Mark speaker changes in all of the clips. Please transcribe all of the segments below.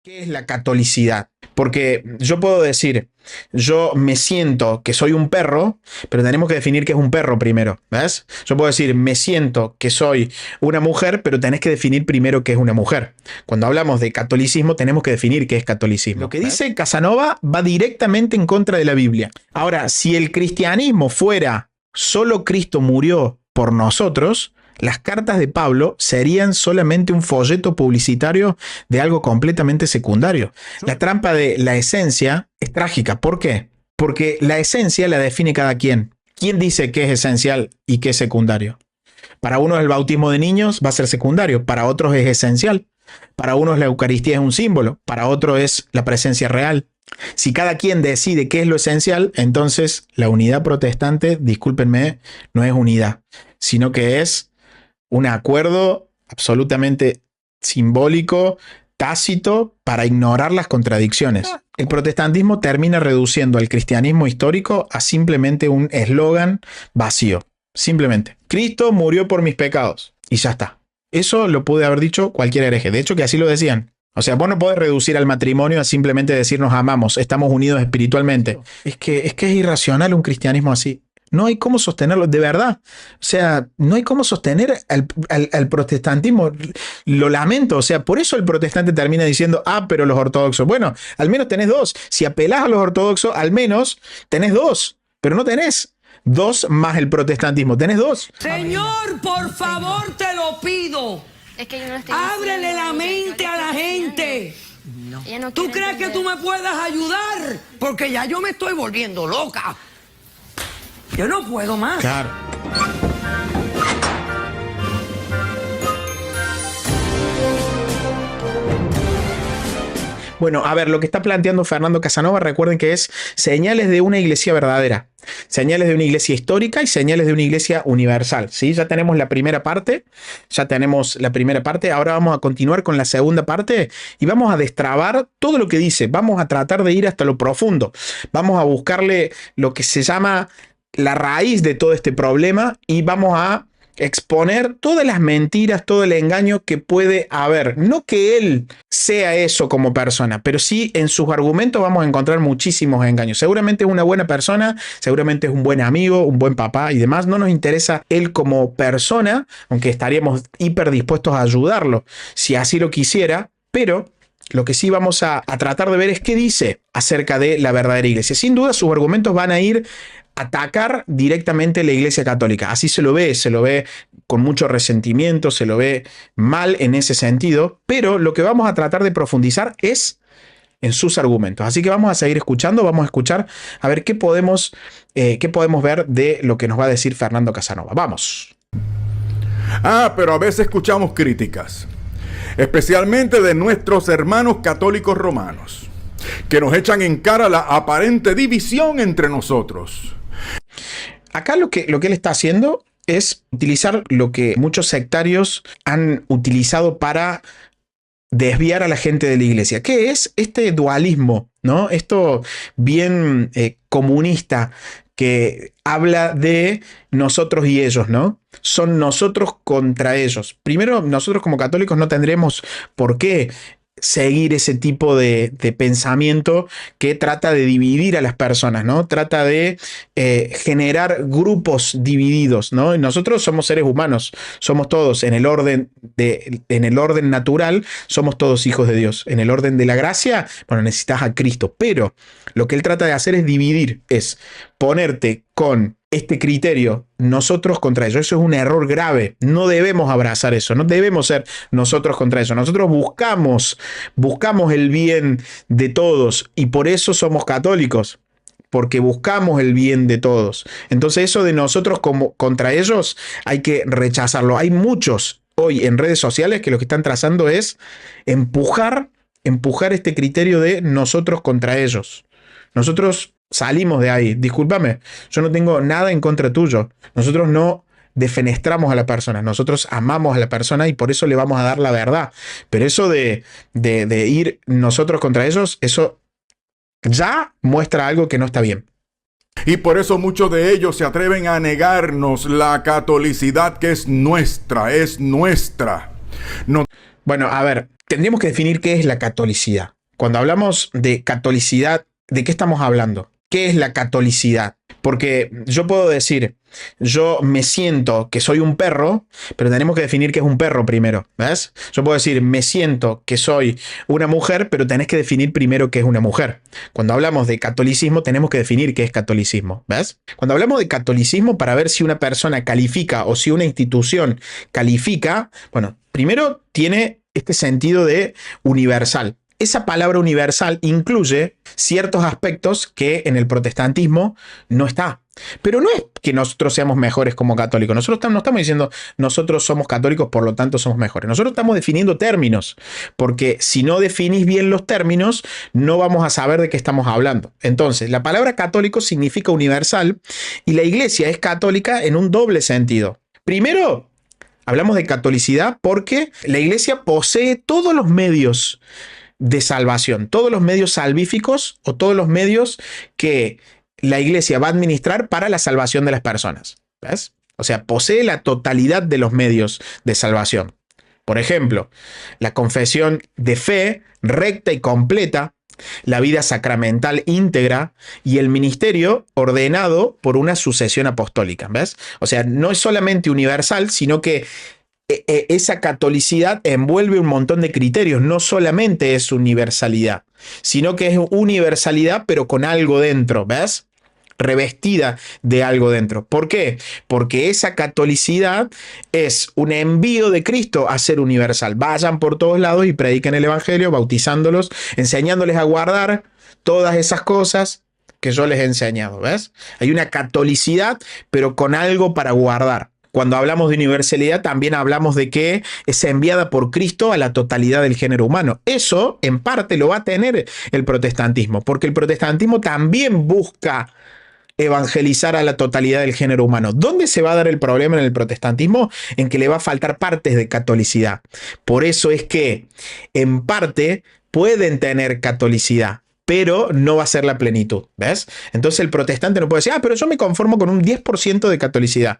Speaker 1: ¿Qué es la catolicidad? Porque yo puedo decir, yo me siento que soy un perro, pero tenemos que definir qué es un perro primero, ¿ves? Yo puedo decir, me siento que soy una mujer, pero tenés que definir primero qué es una mujer. Cuando hablamos de catolicismo, tenemos que definir qué es catolicismo. Lo que dice Casanova va directamente en contra de la Biblia. Ahora, si el cristianismo fuera solo Cristo murió por nosotros, las cartas de Pablo serían solamente un folleto publicitario de algo completamente secundario. La trampa de la esencia es trágica. ¿Por qué? Porque la esencia la define cada quien. ¿Quién dice qué es esencial y qué es secundario? Para unos el bautismo de niños va a ser secundario, para otros es esencial. Para unos la Eucaristía es un símbolo, para otros es la presencia real. Si cada quien decide qué es lo esencial, entonces la unidad protestante, discúlpenme, no es unidad, sino que es un acuerdo absolutamente simbólico, tácito, para ignorar las contradicciones. El protestantismo termina reduciendo al cristianismo histórico a simplemente un eslogan vacío. Simplemente, Cristo murió por mis pecados y ya está. Eso lo puede haber dicho cualquier hereje. De hecho, que así lo decían. O sea, vos no podés reducir al matrimonio a simplemente decir nos amamos, estamos unidos espiritualmente. Es que es irracional un cristianismo así. No hay cómo sostenerlo, de verdad. O sea, no hay cómo sostener al protestantismo. Lo lamento. O sea, por eso el protestante termina diciendo, pero los ortodoxos. Bueno, al menos tenés dos. Si apelás a los ortodoxos, al menos tenés dos. Pero no tenés dos más el protestantismo. Tenés dos.
Speaker 2: Señor, por favor, te lo pido.
Speaker 3: Es que yo no estoy
Speaker 2: Ábrele
Speaker 3: diciendo,
Speaker 2: la mente a la gente.
Speaker 3: Ella no
Speaker 2: ¿Tú
Speaker 3: quiere
Speaker 2: crees que
Speaker 3: entender.
Speaker 2: tú me puedas ayudar? Porque ya yo me estoy volviendo loca. Yo no puedo más.
Speaker 1: Claro. Bueno, a ver, lo que está planteando Fernando Casanova, recuerden que es señales de una iglesia verdadera, señales de una iglesia histórica y señales de una iglesia universal, ¿sí? Ya tenemos la primera parte, ahora vamos a continuar con la segunda parte y vamos a destrabar todo lo que dice, vamos a tratar de ir hasta lo profundo, vamos a buscarle lo que se llama la raíz de todo este problema y vamos a exponer todas las mentiras, todo el engaño que puede haber. No que él sea eso como persona, pero sí en sus argumentos vamos a encontrar muchísimos engaños. Seguramente es una buena persona, seguramente es un buen amigo, un buen papá y demás. No nos interesa él como persona, aunque estaríamos hiper dispuestos a ayudarlo si así lo quisiera, pero lo que sí vamos a tratar de ver es qué dice acerca de la verdadera iglesia. Sin duda sus argumentos van a ir atacar directamente la Iglesia Católica. Así se lo ve con mucho resentimiento, se lo ve mal en ese sentido, pero lo que vamos a tratar de profundizar es en sus argumentos. Así que vamos a seguir escuchando, vamos a escuchar a ver qué podemos ver de lo que nos va a decir Fernando Casanova. Vamos.
Speaker 4: Pero a veces escuchamos críticas, especialmente de nuestros hermanos católicos romanos, que nos echan en cara la aparente división entre nosotros.
Speaker 1: Acá lo que él está haciendo es utilizar lo que muchos sectarios han utilizado para desviar a la gente de la iglesia, que es este dualismo, ¿no? Esto bien comunista que habla de nosotros y ellos, ¿no? Son nosotros contra ellos. Primero, nosotros como católicos no tendremos por qué seguir ese tipo de pensamiento que trata de dividir a las personas, ¿no? Trata de generar grupos divididos, ¿no? Nosotros somos seres humanos, somos todos en el orden natural, somos todos hijos de Dios. En el orden de la gracia, bueno, necesitas a Cristo, pero lo que él trata de hacer es dividir, es ponerte con este criterio, nosotros contra ellos. Eso es un error grave. No debemos abrazar eso. No debemos ser nosotros contra eso. Nosotros buscamos el bien de todos y por eso somos católicos. Porque buscamos el bien de todos. Entonces eso de nosotros como contra ellos hay que rechazarlo. Hay muchos hoy en redes sociales que lo que están trazando es empujar este criterio de nosotros contra ellos. Nosotros salimos de ahí. Discúlpame, yo no tengo nada en contra tuyo. Nosotros no defenestramos a la persona. Nosotros amamos a la persona y por eso le vamos a dar la verdad. Pero eso de ir nosotros contra ellos, eso ya muestra algo que no está bien.
Speaker 4: Y por eso muchos de ellos se atreven a negarnos la catolicidad que es nuestra. No.
Speaker 1: Bueno, a ver, tendríamos que definir qué es la catolicidad. Cuando hablamos de catolicidad, ¿de qué estamos hablando? ¿Qué es la catolicidad? Porque yo puedo decir, yo me siento que soy un perro, pero tenemos que definir qué es un perro primero, ¿ves? Yo puedo decir, me siento que soy una mujer, pero tenés que definir primero qué es una mujer. Cuando hablamos de catolicismo, tenemos que definir qué es catolicismo, ¿ves? Cuando hablamos de catolicismo, para ver si una persona califica o si una institución califica, bueno, primero tiene este sentido de universal. Esa palabra universal incluye ciertos aspectos que en el protestantismo no está. Pero no es que nosotros seamos mejores como católicos. Nosotros no estamos diciendo nosotros somos católicos, por lo tanto somos mejores. Nosotros estamos definiendo términos, porque si no definís bien los términos, no vamos a saber de qué estamos hablando. Entonces, la palabra católico significa universal y la iglesia es católica en un doble sentido. Primero, hablamos de catolicidad porque la iglesia posee todos los medios de salvación, todos los medios salvíficos o todos los medios que la iglesia va a administrar para la salvación de las personas. ¿Ves? O sea, posee la totalidad de los medios de salvación. Por ejemplo, la confesión de fe recta y completa, la vida sacramental íntegra y el ministerio ordenado por una sucesión apostólica. ¿Ves? O sea, no es solamente universal, sino que esa catolicidad envuelve un montón de criterios. No solamente es universalidad, sino que es universalidad pero con algo dentro, ¿ves? Revestida de algo dentro. ¿Por qué? Porque esa catolicidad es un envío de Cristo a ser universal. Vayan por todos lados y prediquen el evangelio, bautizándolos, enseñándoles a guardar todas esas cosas que yo les he enseñado, ¿ves? Hay una catolicidad pero con algo para guardar. Cuando hablamos de universalidad, también hablamos de que es enviada por Cristo a la totalidad del género humano. Eso, en parte, lo va a tener el protestantismo, porque el protestantismo también busca evangelizar a la totalidad del género humano. ¿Dónde se va a dar el problema en el protestantismo? En que le va a faltar partes de catolicidad. Por eso es que, en parte, pueden tener catolicidad, pero no va a ser la plenitud, ¿ves? Entonces el protestante no puede decir, pero yo me conformo con un 10% de catolicidad.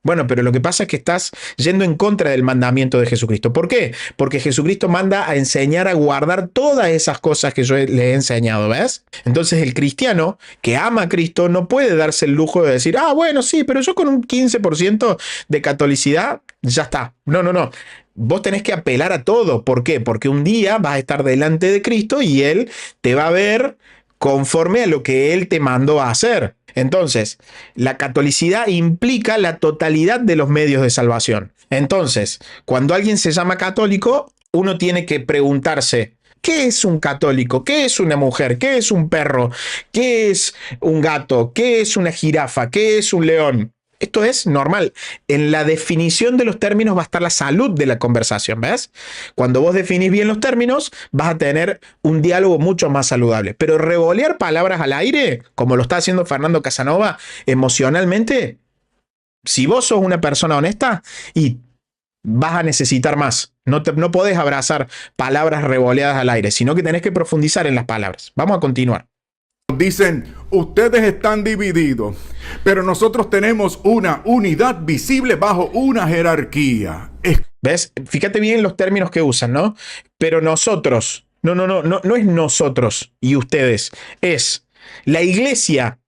Speaker 1: Bueno, pero lo que pasa es que estás yendo en contra del mandamiento de Jesucristo. ¿Por qué? Porque Jesucristo manda a enseñar a guardar todas esas cosas que yo les he enseñado, ¿ves? Entonces el cristiano que ama a Cristo no puede darse el lujo de decir, bueno, sí, pero yo con un 15% de catolicidad ya está. No. Vos tenés que apelar a todo. ¿Por qué? Porque un día vas a estar delante de Cristo y Él te va a ver conforme a lo que Él te mandó a hacer. Entonces, la catolicidad implica la totalidad de los medios de salvación. Entonces, cuando alguien se llama católico, uno tiene que preguntarse, ¿qué es un católico? ¿Qué es una mujer? ¿Qué es un perro? ¿Qué es un gato? ¿Qué es una jirafa? ¿Qué es un león? Esto es normal. En la definición de los términos va a estar la salud de la conversación, ¿ves? Cuando vos definís bien los términos, vas a tener un diálogo mucho más saludable. Pero revolear palabras al aire, como lo está haciendo Fernando Casanova, emocionalmente, si vos sos una persona honesta, y vas a necesitar más. No podés abrazar palabras revoleadas al aire, sino que tenés que profundizar en las palabras. Vamos a continuar.
Speaker 4: Dicen, ustedes están divididos, pero nosotros tenemos una unidad visible bajo una jerarquía.
Speaker 1: ¿Ves? Fíjate bien los términos que usan, ¿no? Pero nosotros, no es nosotros y ustedes, es la iglesia.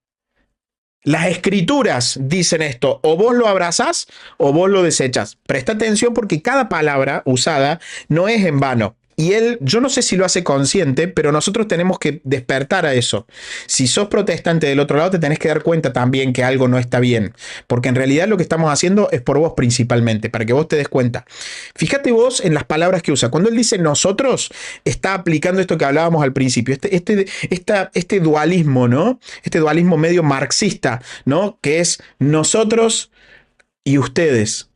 Speaker 1: Las escrituras dicen esto, o vos lo abrazás o vos lo desechás. Presta atención porque cada palabra usada no es en vano. Y él, yo no sé si lo hace consciente, pero nosotros tenemos que despertar a eso. Si sos protestante del otro lado, te tenés que dar cuenta también que algo no está bien. Porque en realidad lo que estamos haciendo es por vos principalmente, para que vos te des cuenta. Fíjate vos en las palabras que usa. Cuando él dice nosotros, está aplicando esto que hablábamos al principio. Este dualismo, ¿no? Este dualismo medio marxista, ¿no? Que es nosotros y ustedes.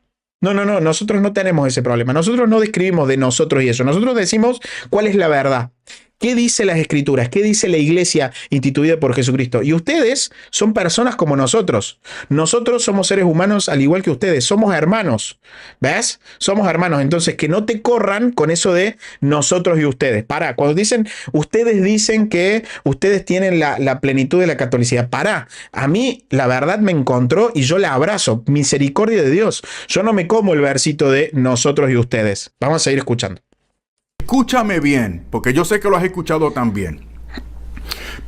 Speaker 1: No, nosotros no tenemos ese problema. Nosotros no describimos de nosotros y eso. Nosotros decimos cuál es la verdad. ¿Qué dice las escrituras? ¿Qué dice la iglesia instituida por Jesucristo? Y ustedes son personas como nosotros. Nosotros somos seres humanos al igual que ustedes. Somos hermanos. ¿Ves? Somos hermanos. Entonces, que no te corran con eso de nosotros y ustedes. Pará. Cuando ustedes dicen que ustedes tienen la plenitud de la catolicidad. Pará. A mí la verdad me encontró y yo la abrazo. Misericordia de Dios. Yo no me como el versito de nosotros y ustedes. Vamos a seguir escuchando.
Speaker 4: Escúchame bien, porque yo sé que lo has escuchado también.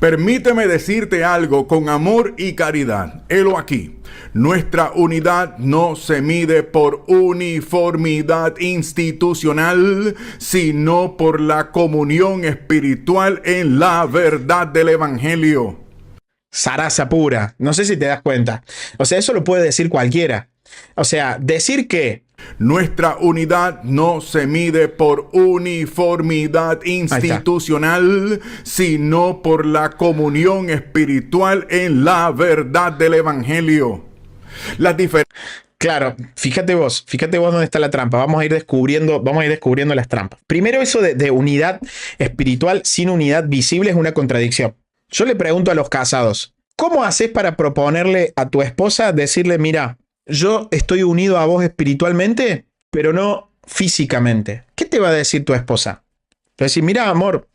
Speaker 4: Permíteme decirte algo con amor y caridad. Helo aquí. Nuestra unidad no se mide por uniformidad institucional, sino por la comunión espiritual en la verdad del Evangelio.
Speaker 1: Zaraza pura. No sé si te das cuenta. O sea, eso lo puede decir cualquiera. O sea, decir que
Speaker 4: nuestra unidad no se mide por uniformidad institucional, sino por la comunión espiritual en la verdad del Evangelio. Las diferencias.
Speaker 1: Claro, fíjate vos dónde está la trampa. Vamos a ir descubriendo las trampas. Primero, eso de unidad espiritual sin unidad visible es una contradicción. Yo le pregunto a los casados, ¿cómo haces para proponerle a tu esposa, decirle, mira, yo estoy unido a vos espiritualmente, pero no físicamente? ¿Qué te va a decir tu esposa? Te va a decir, mira, amor,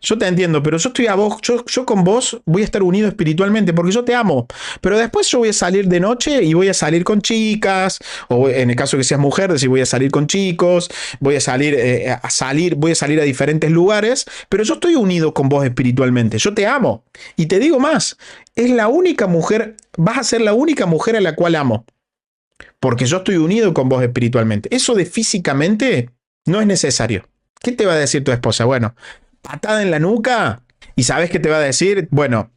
Speaker 1: yo te entiendo, pero yo estoy a vos, yo con vos voy a estar unido espiritualmente porque yo te amo. Pero después yo voy a salir de noche y voy a salir con chicas, o en el caso que seas mujer, decir, voy a salir con chicos, voy a salir a diferentes lugares, pero yo estoy unido con vos espiritualmente, yo te amo. Y te digo más, es la única mujer, vas a ser la única mujer a la cual amo, porque yo estoy unido con vos espiritualmente. Eso de físicamente no es necesario. ¿Qué te va a decir tu esposa? Bueno, patada en la nuca. ¿Y sabes qué te va a decir? Bueno,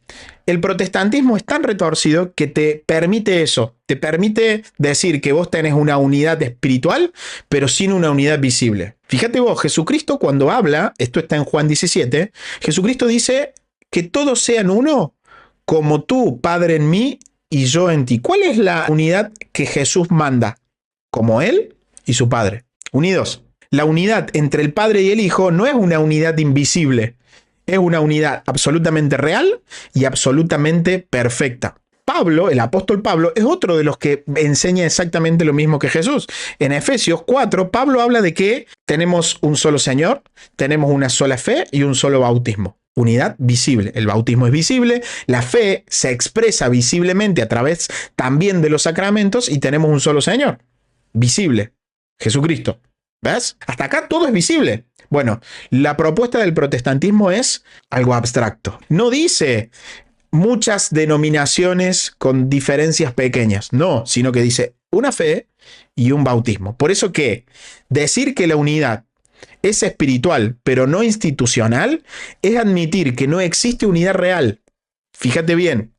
Speaker 1: el protestantismo es tan retorcido que te permite eso. Te permite decir que vos tenés una unidad espiritual, pero sin una unidad visible. Fíjate vos, Jesucristo cuando habla, esto está en Juan 17, Jesucristo dice que todos sean uno, como tú, Padre, en mí y yo en ti. ¿Cuál es la unidad que Jesús manda? Como Él y su Padre. Unidos. La unidad entre el Padre y el Hijo no es una unidad invisible, es una unidad absolutamente real y absolutamente perfecta. Pablo, el apóstol Pablo, es otro de los que enseña exactamente lo mismo que Jesús. En Efesios 4, Pablo habla de que tenemos un solo Señor, tenemos una sola fe y un solo bautismo. Unidad visible. El bautismo es visible, la fe se expresa visiblemente a través también de los sacramentos y tenemos un solo Señor, visible, Jesucristo. ¿Ves? Hasta acá todo es visible. Bueno, la propuesta del protestantismo es algo abstracto. No dice muchas denominaciones con diferencias pequeñas, no, sino que dice una fe y un bautismo. Por eso que decir que la unidad es espiritual, pero no institucional, es admitir que no existe unidad real. Fíjate bien.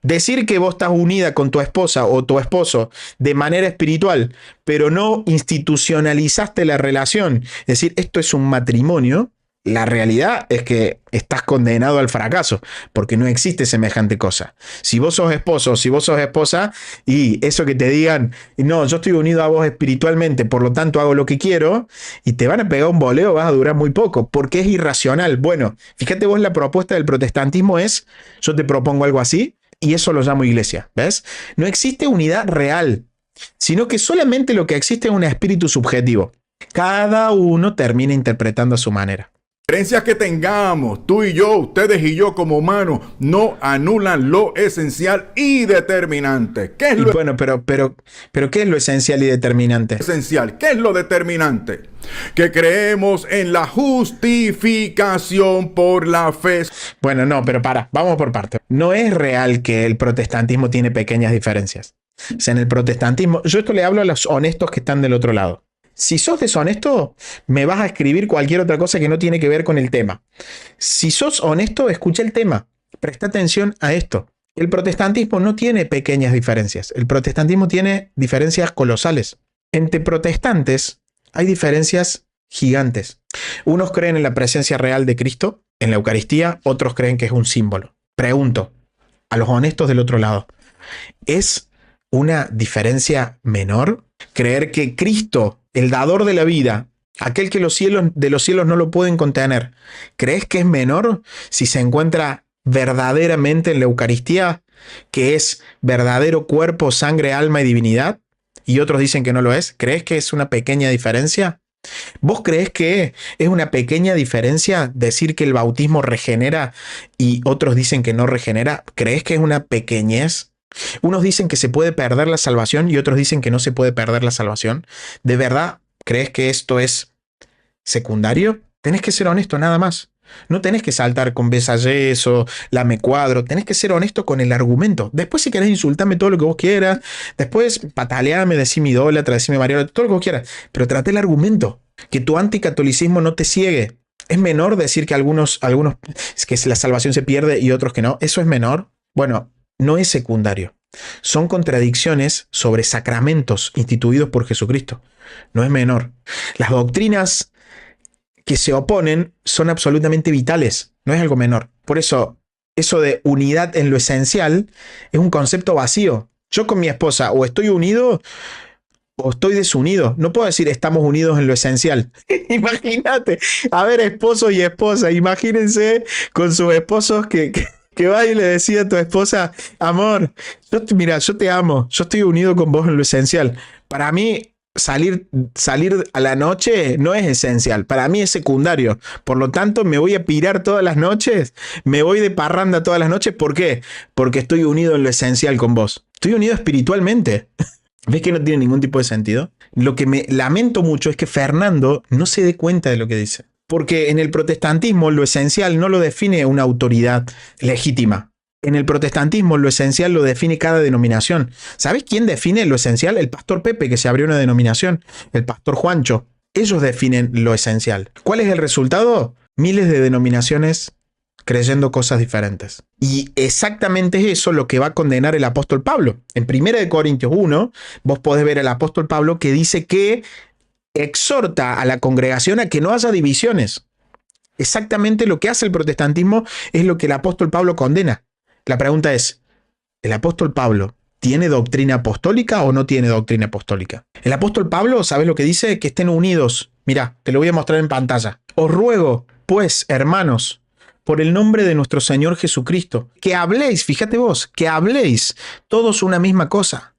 Speaker 1: Decir que vos estás unida con tu esposa o tu esposo de manera espiritual, pero no institucionalizaste la relación, es decir, esto es un matrimonio, la realidad es que estás condenado al fracaso, porque no existe semejante cosa. Si vos sos esposo, si vos sos esposa, y eso que te digan, no, yo estoy unido a vos espiritualmente, por lo tanto hago lo que quiero, y te van a pegar un boleo, vas a durar muy poco, porque es irracional. Bueno, fíjate vos, la propuesta del protestantismo es, yo te propongo algo así, y eso lo llamo iglesia, ¿ves? No existe unidad real, sino que solamente lo que existe es un espíritu subjetivo. Cada uno termina interpretando a su manera.
Speaker 4: Diferencias que tengamos, tú y yo, ustedes y yo como humanos, no anulan lo esencial y determinante. ¿Qué es lo
Speaker 1: pero ¿qué es lo esencial y determinante?
Speaker 4: esencial? ¿Qué es lo determinante? Que creemos en la justificación por la fe.
Speaker 1: Bueno, no, pero vamos por partes. No es real que el protestantismo tiene pequeñas diferencias. O sea, en el protestantismo, yo esto le hablo a los honestos que están del otro lado. Si sos deshonesto, me vas a escribir cualquier otra cosa que no tiene que ver con el tema. Si sos honesto, escucha el tema. Presta atención a esto. El protestantismo no tiene pequeñas diferencias. El protestantismo tiene diferencias colosales. Entre protestantes hay diferencias gigantes. Unos creen en la presencia real de Cristo, en la Eucaristía, otros creen que es un símbolo. Pregunto, a los honestos del otro lado, ¿es una diferencia menor creer que Cristo, el dador de la vida, aquel que los cielos no lo pueden contener, crees que es menor si se encuentra verdaderamente en la Eucaristía, que es verdadero cuerpo, sangre, alma y divinidad? Y otros dicen que no lo es. ¿Crees que es una pequeña diferencia? ¿Vos creés que es una pequeña diferencia decir que el bautismo regenera y otros dicen que no regenera? ¿Crees que es una pequeñez? Unos dicen que se puede perder la salvación y otros dicen que no se puede perder la salvación. ¿De verdad crees que esto es secundario, tenés que ser honesto nada más. No tenés que saltar con besallés o lame cuadro, tenés que ser honesto con el argumento. Después si querés insultarme todo lo que vos quieras, después pataleame, decime idólatra, decime Mario, todo lo que vos quieras, pero trate el argumento, que tu anticatolicismo no te ciegue. ¿Es menor decir que algunos es que la salvación se pierde y otros que no? ¿Eso es menor? Bueno, no es secundario. Son contradicciones sobre sacramentos instituidos por Jesucristo. No es menor. Las doctrinas que se oponen son absolutamente vitales. No es algo menor. Por eso de unidad en lo esencial es un concepto vacío. Yo con mi esposa o estoy unido o estoy desunido. No puedo decir estamos unidos en lo esencial. Imagínate, a ver, esposos y esposas, imagínense con sus esposos que va y le decía a tu esposa, amor, mira, yo te amo, yo estoy unido con vos en lo esencial. Para mí, salir a la noche no es esencial, para mí es secundario. Por lo tanto, me voy a pirar todas las noches, me voy de parranda todas las noches. ¿Por qué? Porque estoy unido en lo esencial con vos. Estoy unido espiritualmente. ¿Ves que no tiene ningún tipo de sentido? Lo que me lamento mucho es que Fernando no se dé cuenta de lo que dice. Porque en el protestantismo lo esencial no lo define una autoridad legítima. En el protestantismo lo esencial lo define cada denominación. ¿Sabes quién define lo esencial? El pastor Pepe, que se abrió una denominación. El pastor Juancho. Ellos definen lo esencial. ¿Cuál es el resultado? Miles de denominaciones creyendo cosas diferentes. Y exactamente es eso lo que va a condenar el apóstol Pablo. En 1 Corintios 1, vos podés ver al apóstol Pablo que dice que exhorta a la congregación a que no haya divisiones. Exactamente lo que hace el protestantismo es lo que el apóstol Pablo condena. La pregunta es, ¿el apóstol Pablo tiene doctrina apostólica o no tiene doctrina apostólica? El apóstol Pablo, ¿sabes lo que dice? Que estén unidos. Mirá, te lo voy a mostrar en pantalla. Os ruego, pues, hermanos, por el nombre de nuestro Señor Jesucristo, que habléis, fíjate vos, que habléis todos una misma cosa,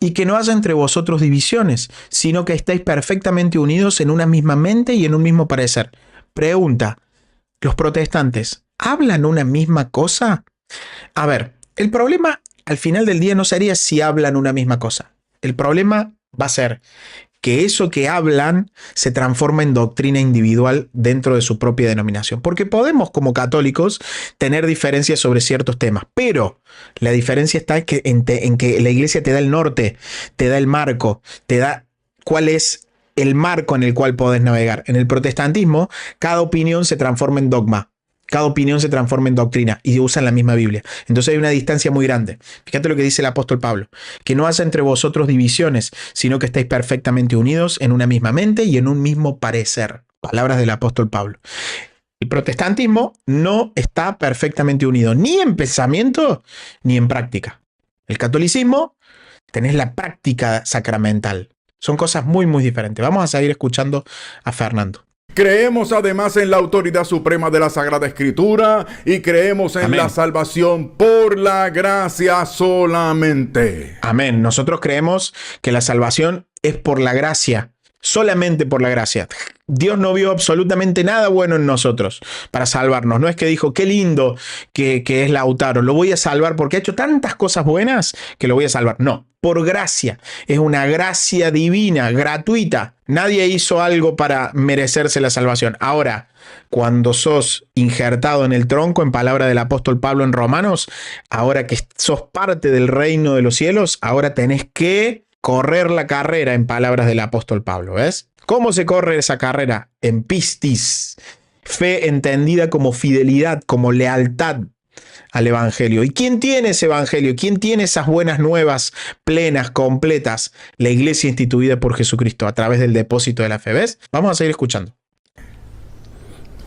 Speaker 1: y que no haya entre vosotros divisiones, sino que estéis perfectamente unidos en una misma mente y en un mismo parecer. Pregunta, ¿los protestantes hablan una misma cosa? A ver, el problema al final del día no sería si hablan una misma cosa. El problema va a ser que eso que hablan se transforma en doctrina individual dentro de su propia denominación. Porque podemos, como católicos, tener diferencias sobre ciertos temas, pero la diferencia está en que la iglesia te da el norte, te da el marco, te da cuál es el marco en el cual podés navegar. En el protestantismo, cada opinión se transforma en dogma. Cada opinión se transforma en doctrina y usan la misma Biblia. Entonces hay una distancia muy grande. Fíjate lo que dice el apóstol Pablo. Que no haya entre vosotros divisiones, sino que estéis perfectamente unidos en una misma mente y en un mismo parecer. Palabras del apóstol Pablo. El protestantismo no está perfectamente unido, ni en pensamiento ni en práctica. El catolicismo, tenés la práctica sacramental. Son cosas muy, muy diferentes. Vamos a seguir escuchando a Fernando.
Speaker 4: Creemos además en la autoridad suprema de la Sagrada Escritura y creemos en
Speaker 1: Amén.
Speaker 4: La salvación por la gracia solamente.
Speaker 1: Amén. Nosotros creemos que la salvación es por la gracia, solamente por la gracia. Dios no vio absolutamente nada bueno en nosotros para salvarnos. No es que dijo, qué lindo que es Lautaro, lo voy a salvar porque ha hecho tantas cosas buenas que lo voy a salvar. No, por gracia. Es una gracia divina, gratuita. Nadie hizo algo para merecerse la salvación. Ahora, cuando sos injertado en el tronco, en palabra del apóstol Pablo en Romanos, ahora que sos parte del reino de los cielos, ahora tenés que correr la carrera, en palabras del apóstol Pablo, ¿ves? ¿Cómo se corre esa carrera? En pistis, fe entendida como fidelidad, como lealtad al evangelio. ¿Y quién tiene ese evangelio? ¿Quién tiene esas buenas nuevas, plenas, completas? La iglesia instituida por Jesucristo a través del depósito de la fe, ¿ves? Vamos a seguir escuchando.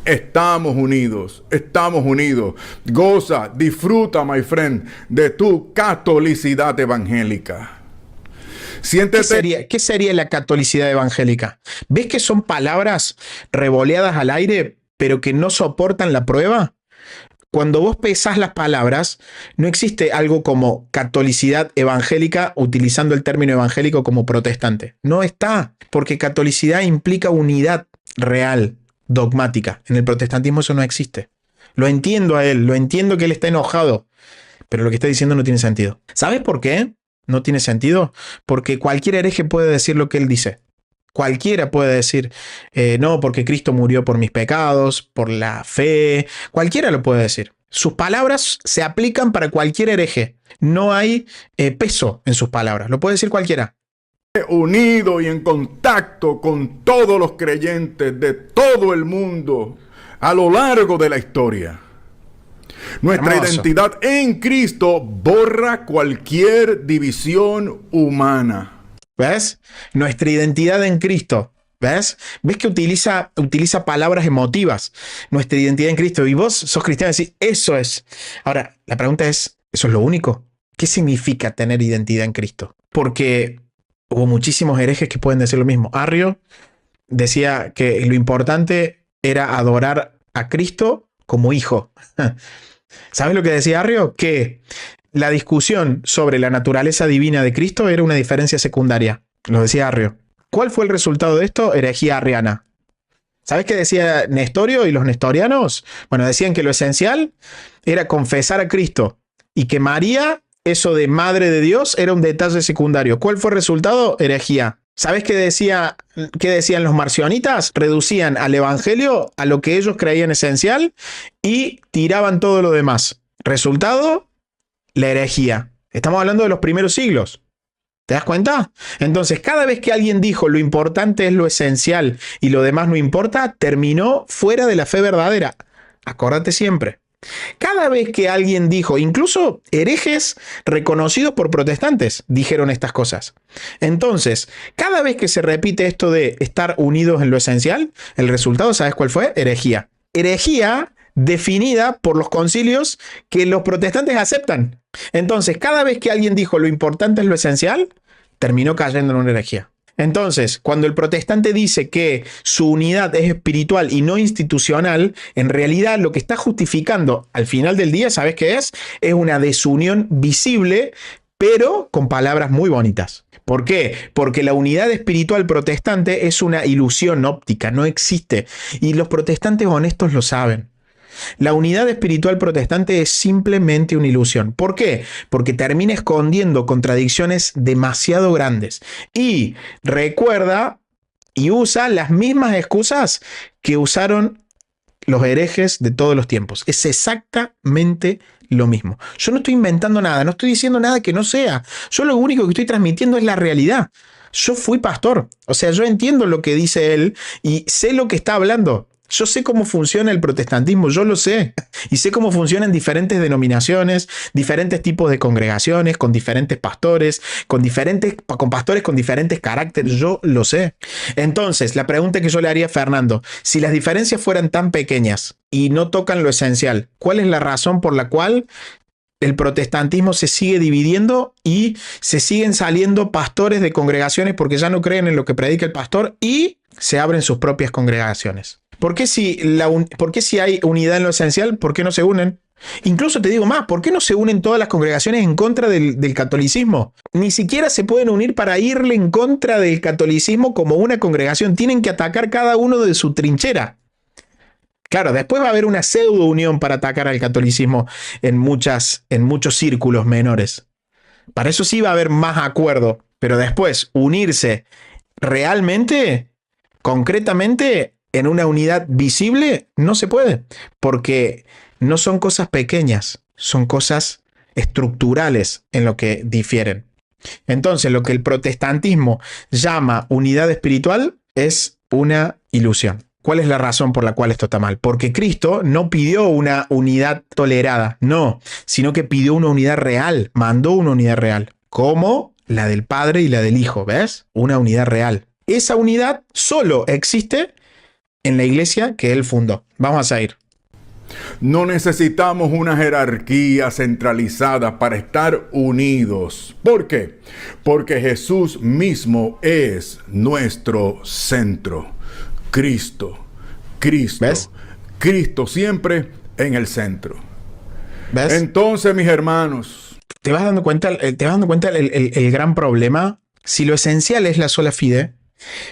Speaker 4: Estamos unidos, estamos unidos. Goza, disfruta, my friend, de tu catolicidad evangélica. Siéntete.
Speaker 1: ¿Qué sería la catolicidad evangélica? ¿Ves que son palabras revoleadas al aire, pero que no soportan la prueba? Cuando vos pesás las palabras, no existe algo como catolicidad evangélica utilizando el término evangélico como protestante. No está, porque catolicidad implica unidad real, dogmática. En el protestantismo eso no existe. Lo entiendo a él, lo entiendo que él está enojado, pero lo que está diciendo no tiene sentido. ¿Sabes por qué? No tiene sentido, porque cualquier hereje puede decir lo que él dice. Cualquiera puede decir, no, porque Cristo murió por mis pecados, por la fe. Cualquiera lo puede decir. Sus palabras se aplican para cualquier hereje. No hay peso en sus palabras. Lo puede decir cualquiera.
Speaker 4: Unido y en contacto con todos los creyentes de todo el mundo a lo largo de la historia. Nuestra
Speaker 1: Hermoso.
Speaker 4: identidad en Cristo borra cualquier división humana.
Speaker 1: ¿Ves? Nuestra identidad en Cristo. ¿Ves? ¿Ves que utiliza palabras emotivas? Nuestra identidad en Cristo. Y vos sos cristiano y decís, eso es. Ahora, la pregunta es, ¿eso es lo único? ¿Qué significa tener identidad en Cristo? Porque hubo muchísimos herejes que pueden decir lo mismo. Arrio decía que lo importante era adorar a Cristo como hijo. ¿Sabes lo que decía Arrio? Que la discusión sobre la naturaleza divina de Cristo era una diferencia secundaria. Lo decía Arrio. ¿Cuál fue el resultado de esto? Herejía arriana. ¿Sabes qué decía Nestorio y los nestorianos? Bueno, decían que lo esencial era confesar a Cristo y que María, eso de madre de Dios, era un detalle secundario. ¿Cuál fue el resultado? Herejía. ¿Sabes qué decían los marcionitas? Reducían al evangelio a lo que ellos creían esencial y tiraban todo lo demás. Resultado, la herejía. Estamos hablando de los primeros siglos. ¿Te das cuenta? Entonces, cada vez que alguien dijo lo importante es lo esencial y lo demás no importa, terminó fuera de la fe verdadera. Acordate siempre. Cada vez que alguien dijo, incluso herejes reconocidos por protestantes, dijeron estas cosas. Entonces, cada vez que se repite esto de estar unidos en lo esencial, el resultado, ¿sabes cuál fue? Herejía. Herejía definida por los concilios que los protestantes aceptan. Entonces, cada vez que alguien dijo lo importante es lo esencial, terminó cayendo en una herejía. Entonces, cuando el protestante dice que su unidad es espiritual y no institucional, en realidad lo que está justificando al final del día, ¿sabes qué es? Es una desunión visible, pero con palabras muy bonitas. ¿Por qué? Porque la unidad espiritual protestante es una ilusión óptica, no existe. Y los protestantes honestos lo saben. La unidad espiritual protestante es simplemente una ilusión. ¿Por qué? Porque termina escondiendo contradicciones demasiado grandes. Y recuerda y usa las mismas excusas que usaron los herejes de todos los tiempos. Es exactamente lo mismo. Yo no estoy inventando nada, no estoy diciendo nada que no sea. Yo lo único que estoy transmitiendo es la realidad. Yo fui pastor. O sea, yo entiendo lo que dice él y sé lo que está hablando. Yo sé cómo funciona el protestantismo, yo lo sé. Y sé cómo funcionan diferentes denominaciones, diferentes tipos de congregaciones, con diferentes pastores, con pastores con diferentes caracteres, yo lo sé. Entonces, la pregunta que yo le haría a Fernando, si las diferencias fueran tan pequeñas y no tocan lo esencial, ¿cuál es la razón por la cual el protestantismo se sigue dividiendo y se siguen saliendo pastores de congregaciones porque ya no creen en lo que predica el pastor y se abren sus propias congregaciones? ¿Por qué si hay unidad en lo esencial, por qué no se unen? Incluso te digo más, ¿por qué no se unen todas las congregaciones en contra del catolicismo? Ni siquiera se pueden unir para irle en contra del catolicismo como una congregación. Tienen que atacar cada uno de su trinchera. Claro, después va a haber una pseudo unión para atacar al catolicismo en muchos círculos menores. Para eso sí va a haber más acuerdo. Pero después, unirse realmente, concretamente, en una unidad visible, no se puede. Porque no son cosas pequeñas, son cosas estructurales en lo que difieren. Entonces, lo que el protestantismo llama unidad espiritual es una ilusión. ¿Cuál es la razón por la cual esto está mal? Porque Cristo no pidió una unidad tolerada, no, sino que pidió una unidad real, mandó una unidad real, como la del Padre y la del Hijo, ¿ves? Una unidad real. Esa unidad solo existe en la iglesia que Él fundó. Vamos a ir.
Speaker 4: No necesitamos una jerarquía centralizada para estar unidos. ¿Por qué? Porque Jesús mismo es nuestro centro. Cristo.
Speaker 1: ¿Ves?
Speaker 4: Cristo siempre en el centro.
Speaker 1: ¿Ves?
Speaker 4: Entonces, mis hermanos,
Speaker 1: ¿Te vas dando cuenta el gran problema? Si lo esencial es la sola fide,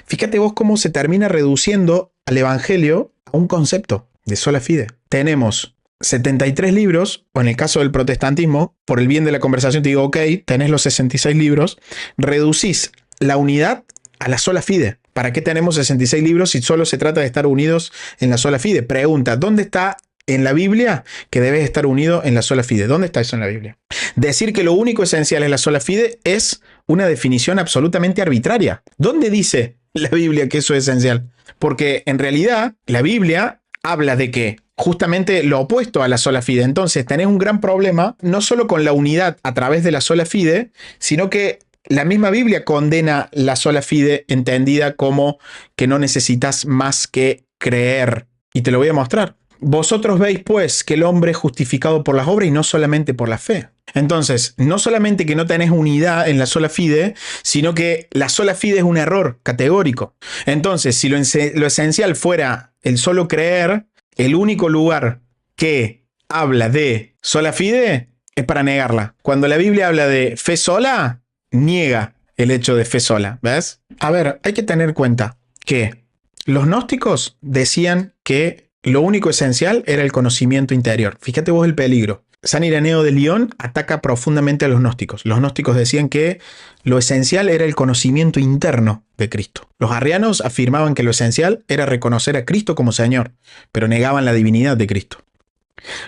Speaker 1: fíjate vos cómo se termina reduciendo al evangelio a un concepto de sola fide. Tenemos 73 libros, o en el caso del protestantismo, por el bien de la conversación te digo, ok, tenés los 66 libros, reducís la unidad a la sola fide. ¿Para qué tenemos 66 libros si solo se trata de estar unidos en la sola fide? Pregunta, ¿dónde está en la Biblia que debes estar unido en la sola fide? ¿Dónde está eso en la Biblia? Decir que lo único esencial es la sola fide es una definición absolutamente arbitraria. ¿Dónde dice la Biblia que eso es esencial? Porque en realidad la Biblia habla de que justamente lo opuesto a la sola fide. Entonces tenés un gran problema no solo con la unidad a través de la sola fide, sino que la misma Biblia condena la sola fide entendida como que no necesitas más que creer. Y te lo voy a mostrar. Vosotros veis pues que el hombre es justificado por las obras y no solamente por la fe. Entonces, no solamente que no tenés unidad en la sola fide, sino que la sola fide es un error categórico. Entonces, si lo esencial fuera el solo creer, el único lugar que habla de sola fide es para negarla. Cuando la Biblia habla de fe sola, niega el hecho de fe sola. ¿Ves? A ver, hay que tener en cuenta que los gnósticos decían que lo único esencial era el conocimiento interior. Fíjate vos el peligro. San Ireneo de Lyon ataca profundamente a los gnósticos. Los gnósticos decían que lo esencial era el conocimiento interno de Cristo. Los arrianos afirmaban que lo esencial era reconocer a Cristo como Señor, pero negaban la divinidad de Cristo.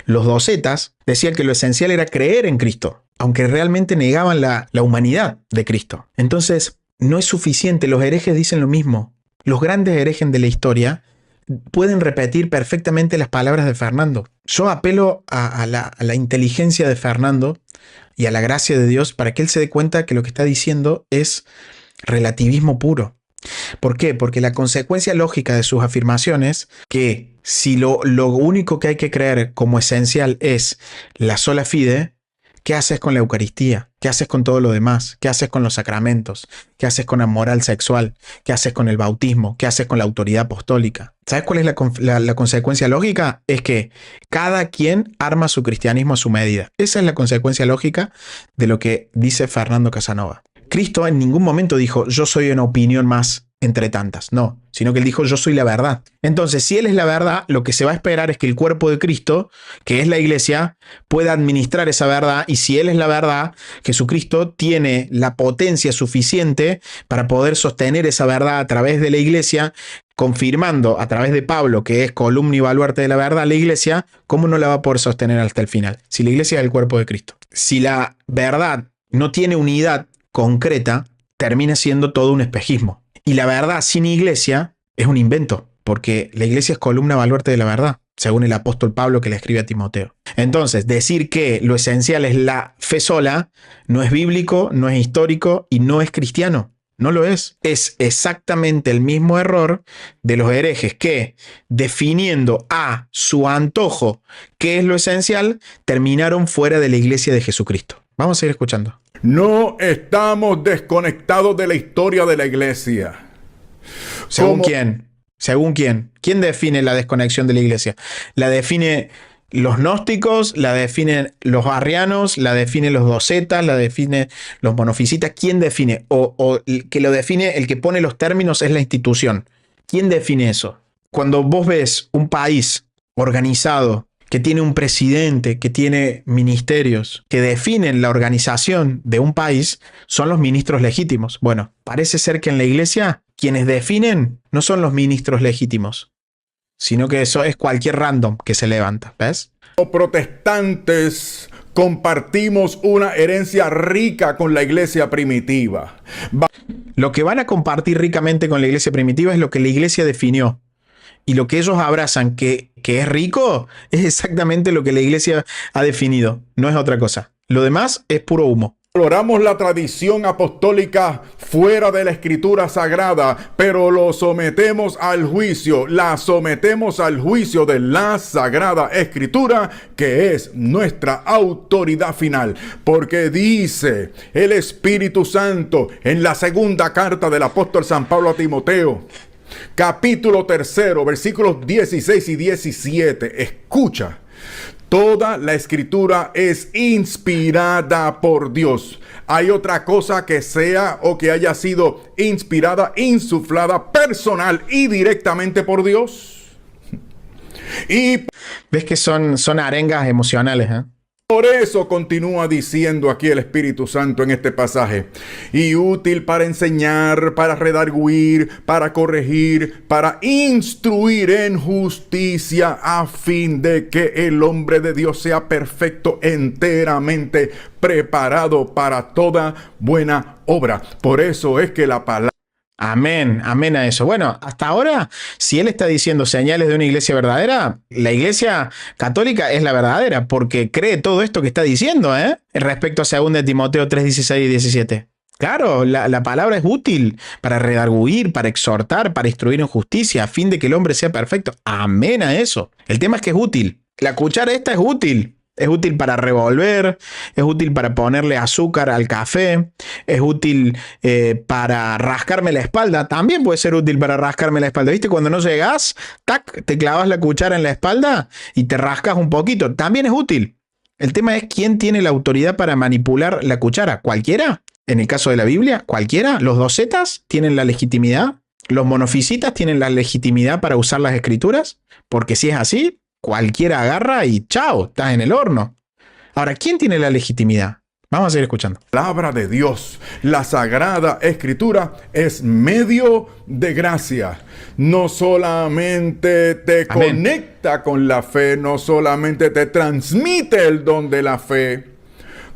Speaker 1: Los docetas decían que lo esencial era creer en Cristo, aunque realmente negaban la humanidad de Cristo. Entonces, no es suficiente. Los herejes dicen lo mismo. Los grandes herejes de la historia pueden repetir perfectamente las palabras de Fernando. Yo apelo a la inteligencia de Fernando y a la gracia de Dios para que él se dé cuenta que lo que está diciendo es relativismo puro. ¿Por qué? Porque la consecuencia lógica de sus afirmaciones, que si lo único que hay que creer como esencial es la sola fide, ¿qué haces con la Eucaristía? ¿Qué haces con todo lo demás? ¿Qué haces con los sacramentos? ¿Qué haces con la moral sexual? ¿Qué haces con el bautismo? ¿Qué haces con la autoridad apostólica? ¿Sabes cuál es la consecuencia lógica? Es que cada quien arma su cristianismo a su medida. Esa es la consecuencia lógica de lo que dice Fernando Casanova. Cristo en ningún momento dijo, yo soy una opinión más entre tantas. No, sino que él dijo, yo soy la verdad. Entonces, si él es la verdad, lo que se va a esperar es que el cuerpo de Cristo, que es la iglesia, pueda administrar esa verdad. Y si él es la verdad, Jesucristo tiene la potencia suficiente para poder sostener esa verdad a través de la iglesia, confirmando a través de Pablo, que es columna y baluarte de la verdad, la iglesia, ¿cómo no la va a poder sostener hasta el final? Si la iglesia es el cuerpo de Cristo. Si la verdad no tiene unidad concreta, termina siendo todo un espejismo. Y la verdad sin iglesia es un invento, porque la iglesia es columna baluarte de la verdad, según el apóstol Pablo que le escribe a Timoteo. Entonces, decir que lo esencial es la fe sola no es bíblico, no es histórico y no es cristiano. No lo es. Es exactamente el mismo error de los herejes que, definiendo a su antojo qué es lo esencial, terminaron fuera de la iglesia de Jesucristo. Vamos a seguir escuchando.
Speaker 4: No estamos desconectados de la historia de la iglesia.
Speaker 1: ¿Según quién? ¿Según quién? ¿Quién define la desconexión de la iglesia? ¿La define los gnósticos? ¿La definen los arrianos? ¿La definen los docetas? ¿La definen los monofisitas? ¿Quién define? O el que lo define, el que pone los términos es la institución. ¿Quién define eso? Cuando vos ves un país organizado, que tiene un presidente, que tiene ministerios, que definen la organización de un país, son los ministros legítimos. Bueno, parece ser que en la iglesia quienes definen no son los ministros legítimos, sino que eso es cualquier random que se levanta, ¿ves?
Speaker 4: Los protestantes compartimos una herencia rica con la iglesia primitiva.
Speaker 1: Lo que van a compartir ricamente con la iglesia primitiva es lo que la iglesia definió. Y lo que ellos abrazan que es rico es exactamente lo que la iglesia ha definido. No es otra cosa. Lo demás es puro humo.
Speaker 4: Valoramos la tradición apostólica fuera de la escritura sagrada, pero lo sometemos al juicio. La sometemos al juicio de la sagrada escritura, que es nuestra autoridad final. Porque dice el Espíritu Santo en la segunda carta del apóstol San Pablo a Timoteo, capítulo 3, versículos 16 y 17. Escucha. Toda la escritura es inspirada por Dios. ¿Hay otra cosa que sea o que haya sido inspirada, insuflada, personal y directamente por Dios? Y
Speaker 1: ves que son arengas emocionales, ¿eh?
Speaker 4: Por eso continúa diciendo aquí el Espíritu Santo en este pasaje. Y útil para enseñar, para redarguir, para corregir, para instruir en justicia, a fin de que el hombre de Dios sea perfecto, enteramente preparado para toda buena obra. Por eso es que la palabra...
Speaker 1: Amén, amén a eso. Bueno, hasta ahora, si él está diciendo señales de una iglesia verdadera, la iglesia católica es la verdadera, porque cree todo esto que está diciendo, respecto a 2 Timoteo 3, 16 y 17. Claro, la palabra es útil para redarguir, para exhortar, para instruir en justicia, a fin de que el hombre sea perfecto. Amén a eso. El tema es que es útil. La cuchara esta es útil. Es útil para revolver, es útil para ponerle azúcar al café, es útil para rascarme la espalda. También puede ser útil para rascarme la espalda. ¿Viste? Cuando no llegas, tac, te clavas la cuchara en la espalda y te rascas un poquito. También es útil. El tema es quién tiene la autoridad para manipular la cuchara. ¿Cualquiera? En el caso de la Biblia, ¿cualquiera? ¿Los docetas tienen la legitimidad? ¿Los monofisitas tienen la legitimidad para usar las escrituras? Porque si es así, cualquiera agarra y chao, estás en el horno. Ahora, ¿quién tiene la legitimidad? Vamos a seguir escuchando.
Speaker 4: La palabra de Dios, la Sagrada Escritura, es medio de gracia. No solamente te conecta con la fe, no solamente te transmite el don de la fe,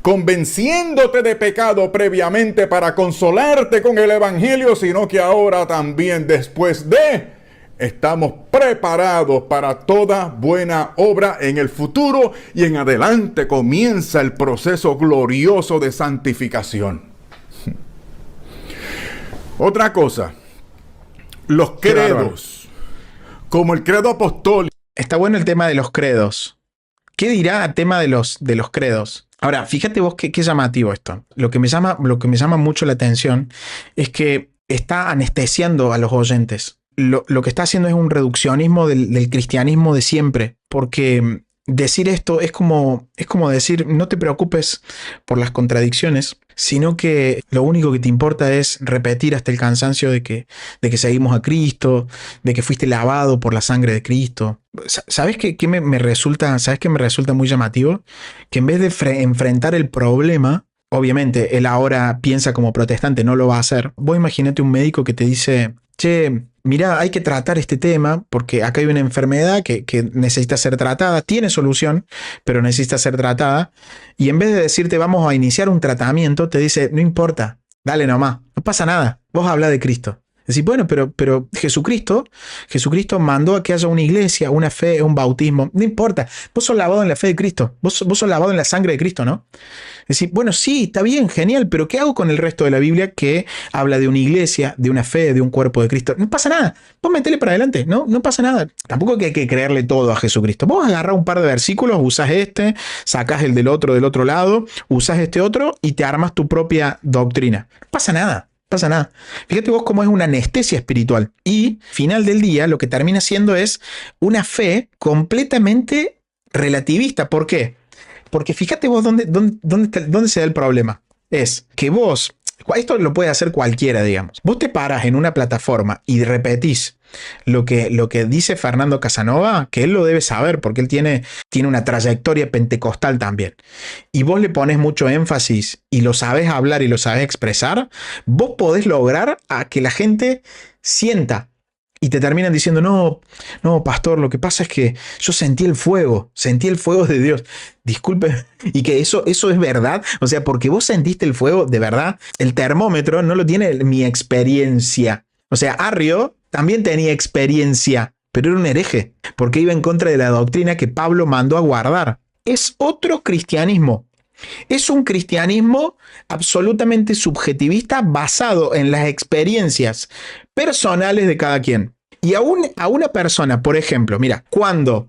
Speaker 4: convenciéndote de pecado previamente para consolarte con el Evangelio, sino que ahora también después de... estamos preparados para toda buena obra en el futuro y en adelante comienza el proceso glorioso de santificación. Otra cosa, los credos, como el credo apostólico.
Speaker 1: Está bueno el tema de los credos. ¿Qué dirá el tema de los credos? Ahora, fíjate vos qué llamativo esto. Lo que me llama mucho la atención es que está anestesiando a los oyentes. Lo que está haciendo es un reduccionismo del cristianismo de siempre, porque decir esto es como decir no te preocupes por las contradicciones, sino que lo único que te importa es repetir hasta el cansancio de que seguimos a Cristo, de que fuiste lavado por la sangre de Cristo. ¿Sabes qué me resulta muy llamativo? Que en vez de enfrentar el problema, obviamente él ahora piensa como protestante, no lo va a hacer. Vos imagínate un médico que te dice, che, mirá, hay que tratar este tema porque acá hay una enfermedad que necesita ser tratada, tiene solución, pero necesita ser tratada. Y en vez de decirte vamos a iniciar un tratamiento, te dice, no importa, dale nomás, no pasa nada, vos habla de Cristo. Decís, bueno, pero Jesucristo mandó a que haya una iglesia, una fe, un bautismo. No importa, vos sos lavado en la fe de Cristo, vos sos lavado en la sangre de Cristo, ¿no? Decís, bueno, sí, está bien, genial, pero ¿qué hago con el resto de la Biblia que habla de una iglesia, de una fe, de un cuerpo de Cristo? No pasa nada, vos metele para adelante, no pasa nada. Tampoco que hay que creerle todo a Jesucristo. Vos agarrás un par de versículos, usás sacás el del otro lado, usás este otro y te armas tu propia doctrina. No pasa nada. Pasa nada. Fíjate vos cómo es una anestesia espiritual. Y, final del día, lo que termina siendo es una fe completamente relativista. ¿Por qué? Porque fíjate vos dónde se da el problema. Es que vos, esto lo puede hacer cualquiera, digamos. Vos te paras en una plataforma y repetís lo que dice Fernando Casanova, que él lo debe saber porque él tiene una trayectoria pentecostal también, y vos le pones mucho énfasis y lo sabes hablar y lo sabes expresar, vos podés lograr a que la gente sienta. Y te terminan diciendo, no, pastor, lo que pasa es que yo sentí el fuego de Dios. Disculpe, y que eso es verdad. O sea, porque vos sentiste el fuego de verdad, el termómetro no lo tiene mi experiencia. O sea, Arrio también tenía experiencia, pero era un hereje, porque iba en contra de la doctrina que Pablo mandó a guardar. Es otro cristianismo. Es un cristianismo absolutamente subjetivista basado en las experiencias personales de cada quien. Y a una persona, por ejemplo, mira, cuando,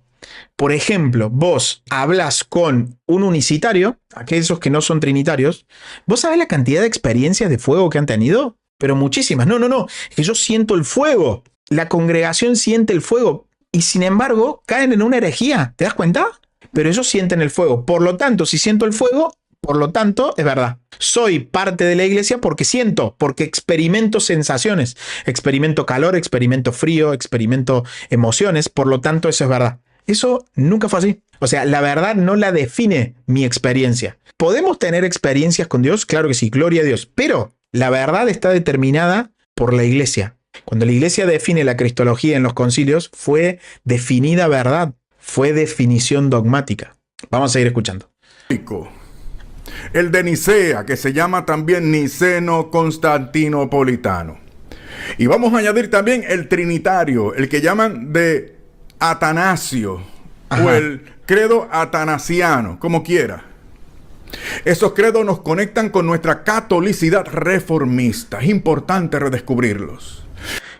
Speaker 1: por ejemplo, vos hablas con un unicitario, aquellos que no son trinitarios, ¿vos sabés la cantidad de experiencias de fuego que han tenido? Pero muchísimas. No, es que yo siento el fuego. La congregación siente el fuego y sin embargo caen en una herejía. ¿Te das cuenta? Pero ellos sienten el fuego. Por lo tanto, si siento el fuego, por lo tanto, es verdad. Soy parte de la iglesia porque siento, porque experimento sensaciones. Experimento calor, experimento frío, experimento emociones. Por lo tanto, eso es verdad. Eso nunca fue así. O sea, la verdad no la define mi experiencia. ¿Podemos tener experiencias con Dios? Claro que sí, gloria a Dios. Pero la verdad está determinada por la iglesia. Cuando la iglesia define la cristología en los concilios, fue definida verdad, fue definición dogmática. Vamos a seguir escuchando.
Speaker 4: El de Nicea, que se llama también Niceno-Constantinopolitano. Y vamos a añadir también el trinitario, el que llaman de Atanasio, o el credo atanasiano, como quiera. Esos credos nos conectan con nuestra catolicidad reformista. Es importante redescubrirlos.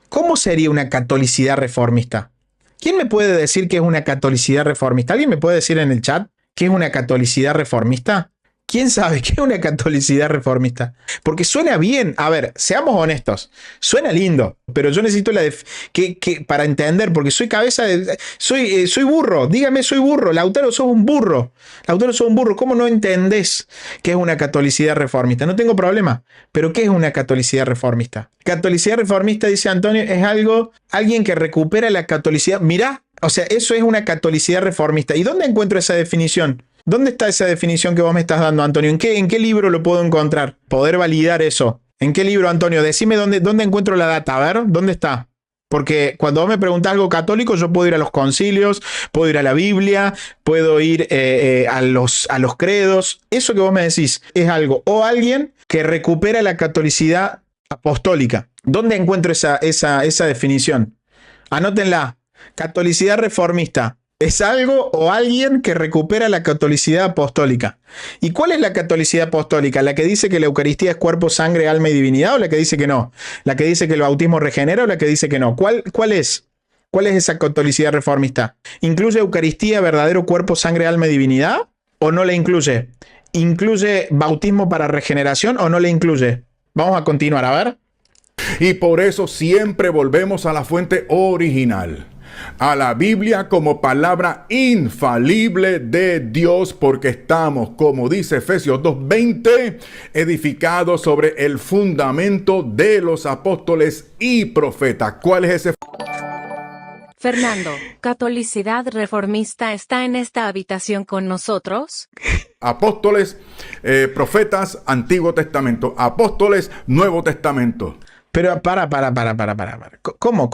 Speaker 1: ¿Cómo sería una catolicidad reformista? ¿Quién me puede decir qué es una catolicidad reformista? ¿Alguien me puede decir en el chat qué es una catolicidad reformista? ¿Quién sabe qué es una catolicidad reformista? Porque suena bien. A ver, seamos honestos. Suena lindo, pero yo necesito para entender, porque soy cabeza de... Soy burro. Dígame, soy burro. Lautaro, sos un burro. Lautaro, sos un burro. ¿Cómo no entendés qué es una catolicidad reformista? No tengo problema. Pero ¿qué es una catolicidad reformista? Catolicidad reformista, dice Antonio, es alguien que recupera la catolicidad. Mirá, o sea, eso es una catolicidad reformista. ¿Y dónde encuentro esa definición? ¿Dónde está esa definición que vos me estás dando, Antonio? ¿En qué libro lo puedo encontrar? Poder validar eso. ¿En qué libro, Antonio? Decime dónde encuentro la data. A ver, ¿dónde está? Porque cuando vos me preguntás algo católico, yo puedo ir a los concilios, puedo ir a la Biblia, puedo ir a los credos. Eso que vos me decís es algo o alguien que recupera la catolicidad apostólica. ¿Dónde encuentro esa definición? Anótenla. Catolicidad reformista. Es algo o alguien que recupera la catolicidad apostólica. ¿Y cuál es la catolicidad apostólica? ¿La que dice que la Eucaristía es cuerpo, sangre, alma y divinidad o la que dice que no? ¿La que dice que el bautismo regenera o la que dice que no? ¿Cuál es? ¿Cuál es esa catolicidad reformista? ¿Incluye Eucaristía, verdadero cuerpo, sangre, alma y divinidad o no la incluye? ¿Incluye bautismo para regeneración o no la incluye? Vamos a continuar, a ver.
Speaker 4: Y por eso siempre volvemos a la fuente original, a la Biblia como palabra infalible de Dios, porque estamos, como dice Efesios 2:20, edificados sobre el fundamento de los apóstoles y profetas. ¿Cuál es ese?
Speaker 5: Fernando, ¿catolicidad reformista está en esta habitación con nosotros?
Speaker 4: Apóstoles, profetas, Antiguo Testamento. Apóstoles, Nuevo Testamento.
Speaker 1: Pero para. ¿Cómo?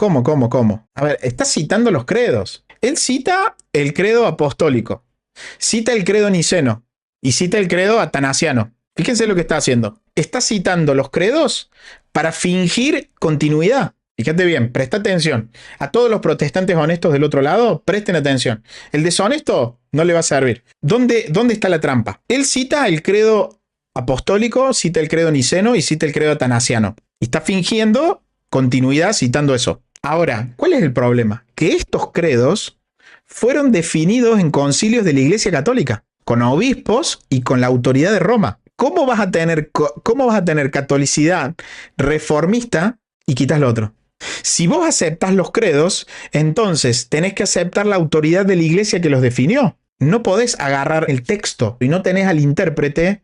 Speaker 1: A ver, está citando los credos. Él cita el credo apostólico, cita el credo niceno y cita el credo atanasiano. Fíjense lo que está haciendo. Está citando los credos para fingir continuidad. Fíjate bien, presta atención. A todos los protestantes honestos del otro lado, presten atención. El deshonesto no le va a servir. ¿Dónde está la trampa? Él cita el credo apostólico, cita el credo niceno y cita el credo atanasiano. Y está fingiendo continuidad citando eso. Ahora, ¿cuál es el problema? Que estos credos fueron definidos en concilios de la Iglesia Católica, con obispos y con la autoridad de Roma. ¿Cómo vas a tener catolicidad reformista y quitas lo otro? Si vos aceptás los credos, entonces tenés que aceptar la autoridad de la Iglesia que los definió. No podés agarrar el texto y no tenés al intérprete.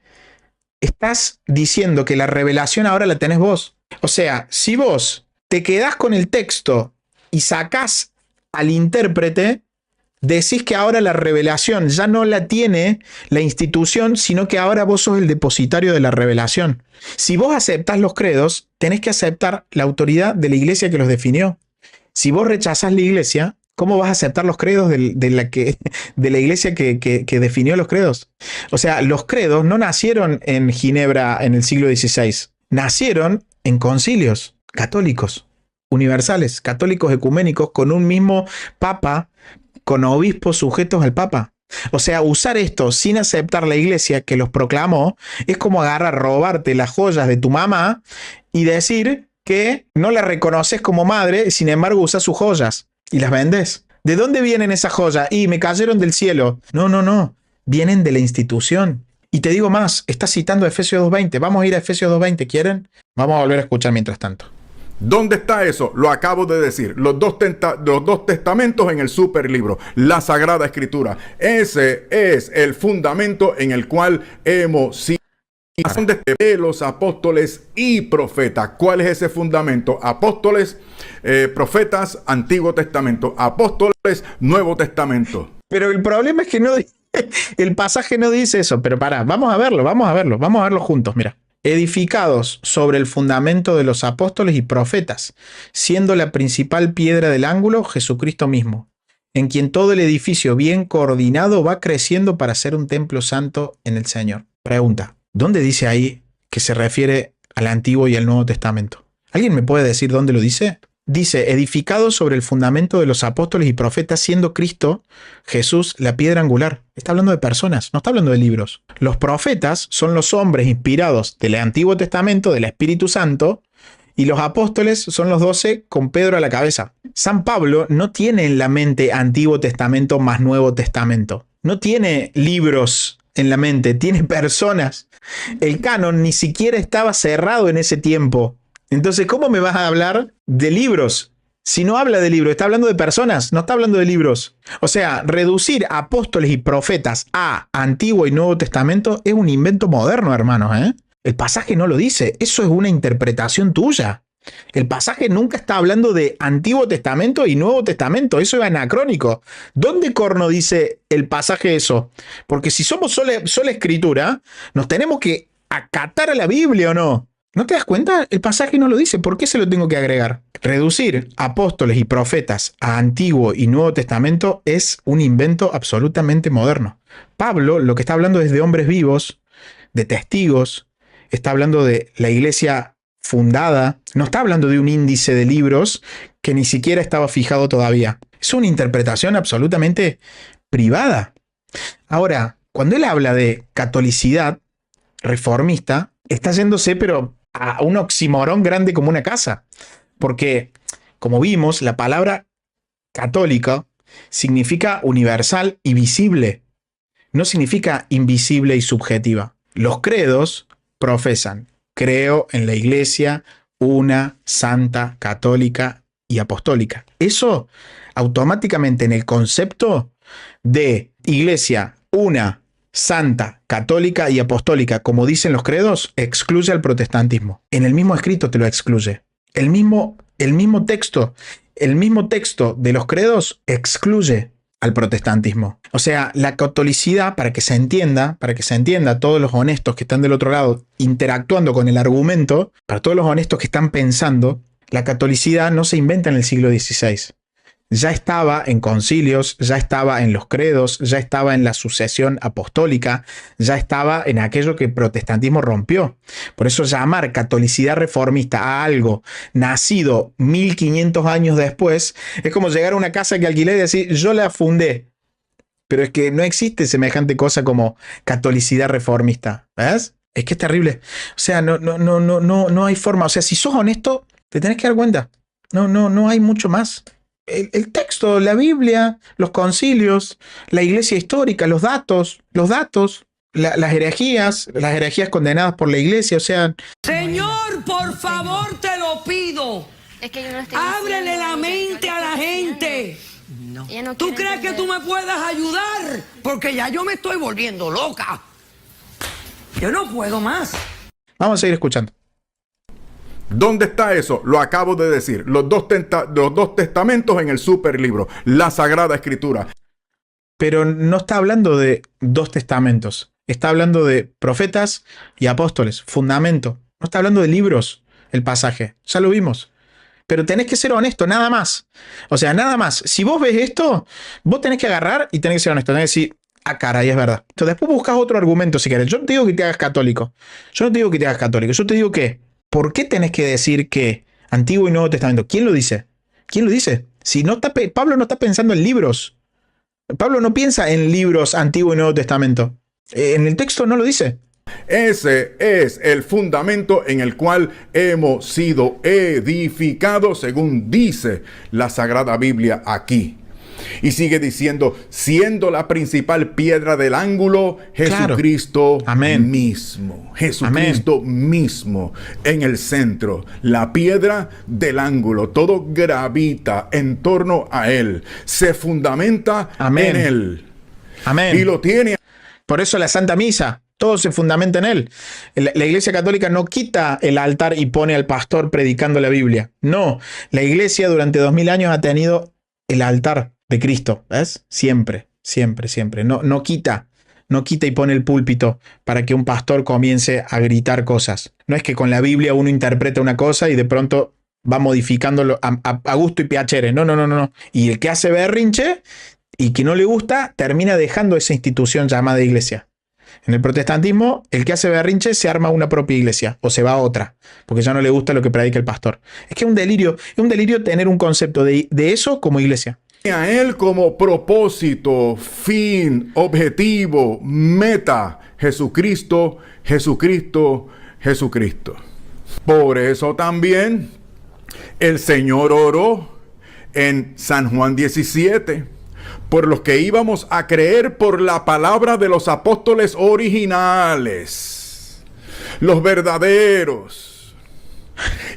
Speaker 1: Estás diciendo que la revelación ahora la tenés vos. O sea, si vos te quedás con el texto y sacás al intérprete, decís que ahora la revelación ya no la tiene la institución, sino que ahora vos sos el depositario de la revelación. Si vos aceptás los credos, tenés que aceptar la autoridad de la iglesia que los definió. Si vos rechazás la iglesia, ¿cómo vas a aceptar los credos de la iglesia que definió los credos? O sea, los credos no nacieron en Ginebra en el siglo XVI. Nacieron en concilios católicos, universales, católicos ecuménicos, con un mismo papa, con obispos sujetos al papa. O sea, usar esto sin aceptar la iglesia que los proclamó es como robarte las joyas de tu mamá y decir que no la reconoces como madre, sin embargo usas sus joyas y las vendes. ¿De dónde vienen esas joyas? Y me cayeron del cielo. No. Vienen de la institución. Y te digo más, está citando Efesios 2:20. Vamos a ir a Efesios 2:20, ¿quieren? Vamos a volver a escuchar mientras tanto.
Speaker 4: ¿Dónde está eso? Lo acabo de decir. Los dos testamentos en el superlibro, la Sagrada Escritura. Ese es el fundamento en el cual hemos sido. de los apóstoles y profetas. ¿Cuál es ese fundamento? Apóstoles, profetas, Antiguo Testamento. Apóstoles, Nuevo Testamento.
Speaker 1: Pero el problema es que no, el pasaje no dice eso. Pero pará, vamos a verlo juntos, mira. Edificados sobre el fundamento de los apóstoles y profetas, siendo la principal piedra del ángulo Jesucristo mismo, en quien todo el edificio bien coordinado va creciendo para ser un templo santo en el Señor. Pregunta, ¿dónde dice ahí que se refiere al Antiguo y al Nuevo Testamento? ¿Alguien me puede decir dónde lo dice? Dice, edificados sobre el fundamento de los apóstoles y profetas, siendo Cristo, Jesús, la piedra angular. Está hablando de personas, no está hablando de libros. Los profetas son los hombres inspirados del Antiguo Testamento, del Espíritu Santo, y los apóstoles son los 12 con Pedro a la cabeza. San Pablo no tiene en la mente Antiguo Testamento más Nuevo Testamento. No tiene libros en la mente, tiene personas. El canon ni siquiera estaba cerrado en ese tiempo. Entonces, ¿cómo me vas a hablar de libros? Si no habla de libros, está hablando de personas, no está hablando de libros. O sea, reducir apóstoles y profetas a Antiguo y Nuevo Testamento es un invento moderno, hermanos, ¿eh? El pasaje no lo dice, eso es una interpretación tuya. El pasaje nunca está hablando de Antiguo Testamento y Nuevo Testamento, eso es anacrónico. ¿Dónde corno dice el pasaje eso? Porque si somos sola escritura, nos tenemos que acatar a la Biblia, ¿o no? ¿No te das cuenta? El pasaje no lo dice. ¿Por qué se lo tengo que agregar? Reducir apóstoles y profetas a Antiguo y Nuevo Testamento es un invento absolutamente moderno. Pablo lo que está hablando es de hombres vivos, de testigos, está hablando de la iglesia fundada, no está hablando de un índice de libros que ni siquiera estaba fijado todavía. Es una interpretación absolutamente privada. Ahora, cuando él habla de catolicidad reformista, está yéndose pero a un oxímoron grande como una casa. Porque, como vimos, la palabra católica significa universal y visible. No significa invisible y subjetiva. Los credos profesan: creo en la iglesia una, santa, católica y apostólica. Eso automáticamente en el concepto de iglesia una, santa, católica y apostólica, como dicen los credos, excluye al protestantismo. En el mismo escrito te lo excluye. El mismo texto de los credos excluye al protestantismo. O sea, la catolicidad, para que se entienda, todos los honestos que están del otro lado interactuando con el argumento, para todos los honestos que están pensando, la catolicidad no se inventa en el siglo XVI. Ya estaba en concilios, ya estaba en los credos, ya estaba en la sucesión apostólica, ya estaba en aquello que el protestantismo rompió. Por eso llamar catolicidad reformista a algo nacido 1500 años después es como llegar a una casa que alquilé y decir, yo la fundé. Pero es que no existe semejante cosa como catolicidad reformista. ¿Ves? Es que es terrible. O sea, no hay forma. O sea, si sos honesto, te tenés que dar cuenta. No hay mucho más. El texto, la Biblia, los concilios, la iglesia histórica, los datos, las herejías condenadas por la iglesia, o sea...
Speaker 2: Señor, por favor, te lo pido.
Speaker 3: Es que yo no estoy
Speaker 2: Ábrele
Speaker 3: diciendo,
Speaker 2: la mente a la gente.
Speaker 3: ella no
Speaker 2: ¿Tú
Speaker 3: quiere
Speaker 2: crees que
Speaker 3: entender.
Speaker 2: tú me puedas ayudar? Porque ya yo me estoy volviendo loca. Yo no puedo más.
Speaker 1: Vamos a seguir escuchando.
Speaker 4: ¿Dónde está eso? Lo acabo de decir. Los dos testamentos en el superlibro, la Sagrada Escritura.
Speaker 1: Pero no está hablando de dos testamentos. Está hablando de profetas y apóstoles. Fundamento. No está hablando de libros el pasaje. Ya lo vimos. Pero tenés que ser honesto, nada más. O sea, nada más. Si vos ves esto, vos tenés que agarrar y tenés que ser honesto. Tenés que decir, ah, caray, es verdad. Entonces después buscas otro argumento si querés. Yo no te digo que te hagas católico. Yo te digo que, ¿por qué tenés que decir que Antiguo y Nuevo Testamento? ¿Quién lo dice? Si no está, Pablo no está pensando en libros. Pablo no piensa en libros Antiguo y Nuevo Testamento. En el texto no lo dice.
Speaker 4: Ese es el fundamento en el cual hemos sido edificados, según dice la Sagrada Biblia aquí. Y sigue diciendo, siendo la principal piedra del ángulo, Jesucristo mismo. Jesucristo mismo en el centro. La piedra del ángulo. Todo gravita en torno a él. Se fundamenta en él.
Speaker 1: Amén.
Speaker 4: Y lo tiene.
Speaker 1: Por eso la Santa Misa. Todo se fundamenta en él. La Iglesia Católica no quita el altar y pone al pastor predicando la Biblia. No, la Iglesia durante 2000 años ha tenido el altar de Cristo, ¿ves? Siempre, siempre, siempre. No quita y pone el púlpito para que un pastor comience a gritar cosas. No es que con la Biblia uno interpreta una cosa y de pronto va modificándolo a gusto y piacere. No. Y el que hace berrinche y que no le gusta, termina dejando esa institución llamada iglesia. En el protestantismo, el que hace berrinche se arma una propia iglesia o se va a otra, porque ya no le gusta lo que predica el pastor. Es que es un delirio tener un concepto de eso como iglesia.
Speaker 4: A él como propósito, fin, objetivo, meta, Jesucristo, Jesucristo, Jesucristo. Por eso también el Señor oró en San Juan 17 por los que íbamos a creer por la palabra de los apóstoles originales, los verdaderos.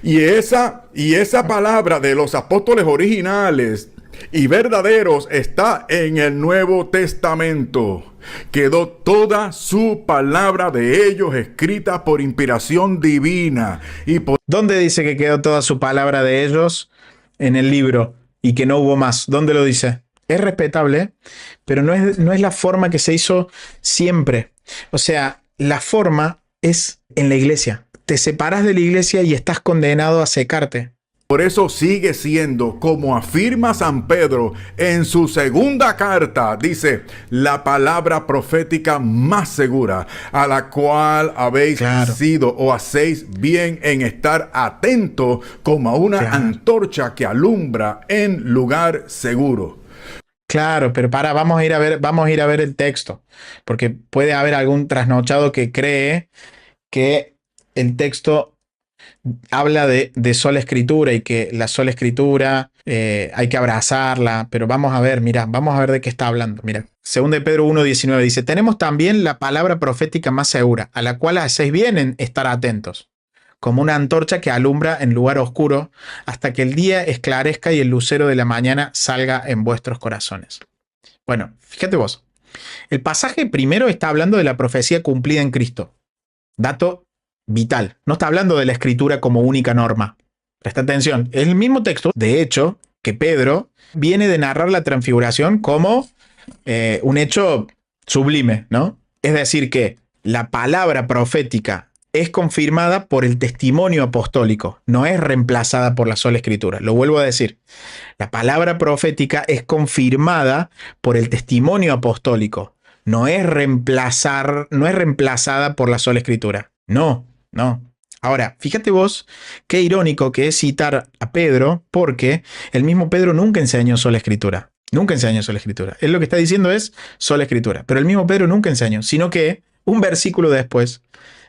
Speaker 4: Y esa palabra de los apóstoles originales y verdaderos está en el Nuevo Testamento. Quedó toda su palabra de ellos escrita por inspiración divina.
Speaker 1: ¿Dónde dice que quedó toda su palabra de ellos? En el libro, y que no hubo más. ¿Dónde lo dice? Es respetable, pero no es la forma que se hizo siempre. O sea, la forma es en la iglesia. Te separas de la iglesia y estás condenado a secarte.
Speaker 4: Por eso sigue siendo, como afirma San Pedro en su segunda carta, dice, la palabra profética más segura, a la cual habéis sido o hacéis bien en estar atento como a una antorcha que alumbra en lugar seguro.
Speaker 1: Claro, pero vamos a ir a ver el texto, porque puede haber algún trasnochado que cree que el texto habla de sola escritura y que la sola escritura hay que abrazarla, pero vamos a ver de qué está hablando. Mira, 2 de Pedro 1:19 dice, tenemos también la palabra profética más segura, a la cual hacéis bien en estar atentos, como una antorcha que alumbra en lugar oscuro hasta que el día esclarezca y el lucero de la mañana salga en vuestros corazones. Bueno, fíjate vos, el pasaje primero está hablando de la profecía cumplida en Cristo. Dato vital. No está hablando de la escritura como única norma. Presta atención. Es el mismo texto, de hecho, que Pedro viene de narrar la transfiguración como un hecho sublime, ¿no? Es decir, que la palabra profética es confirmada por el testimonio apostólico, no es reemplazada por la sola escritura. Lo vuelvo a decir. La palabra profética es confirmada por el testimonio apostólico, no es reemplazada por la sola escritura. No. Ahora, fíjate vos qué irónico que es citar a Pedro, porque el mismo Pedro nunca enseñó sola escritura. Nunca enseñó sola escritura. Él lo que está diciendo es sola escritura. Pero el mismo Pedro nunca enseñó, sino que un versículo después,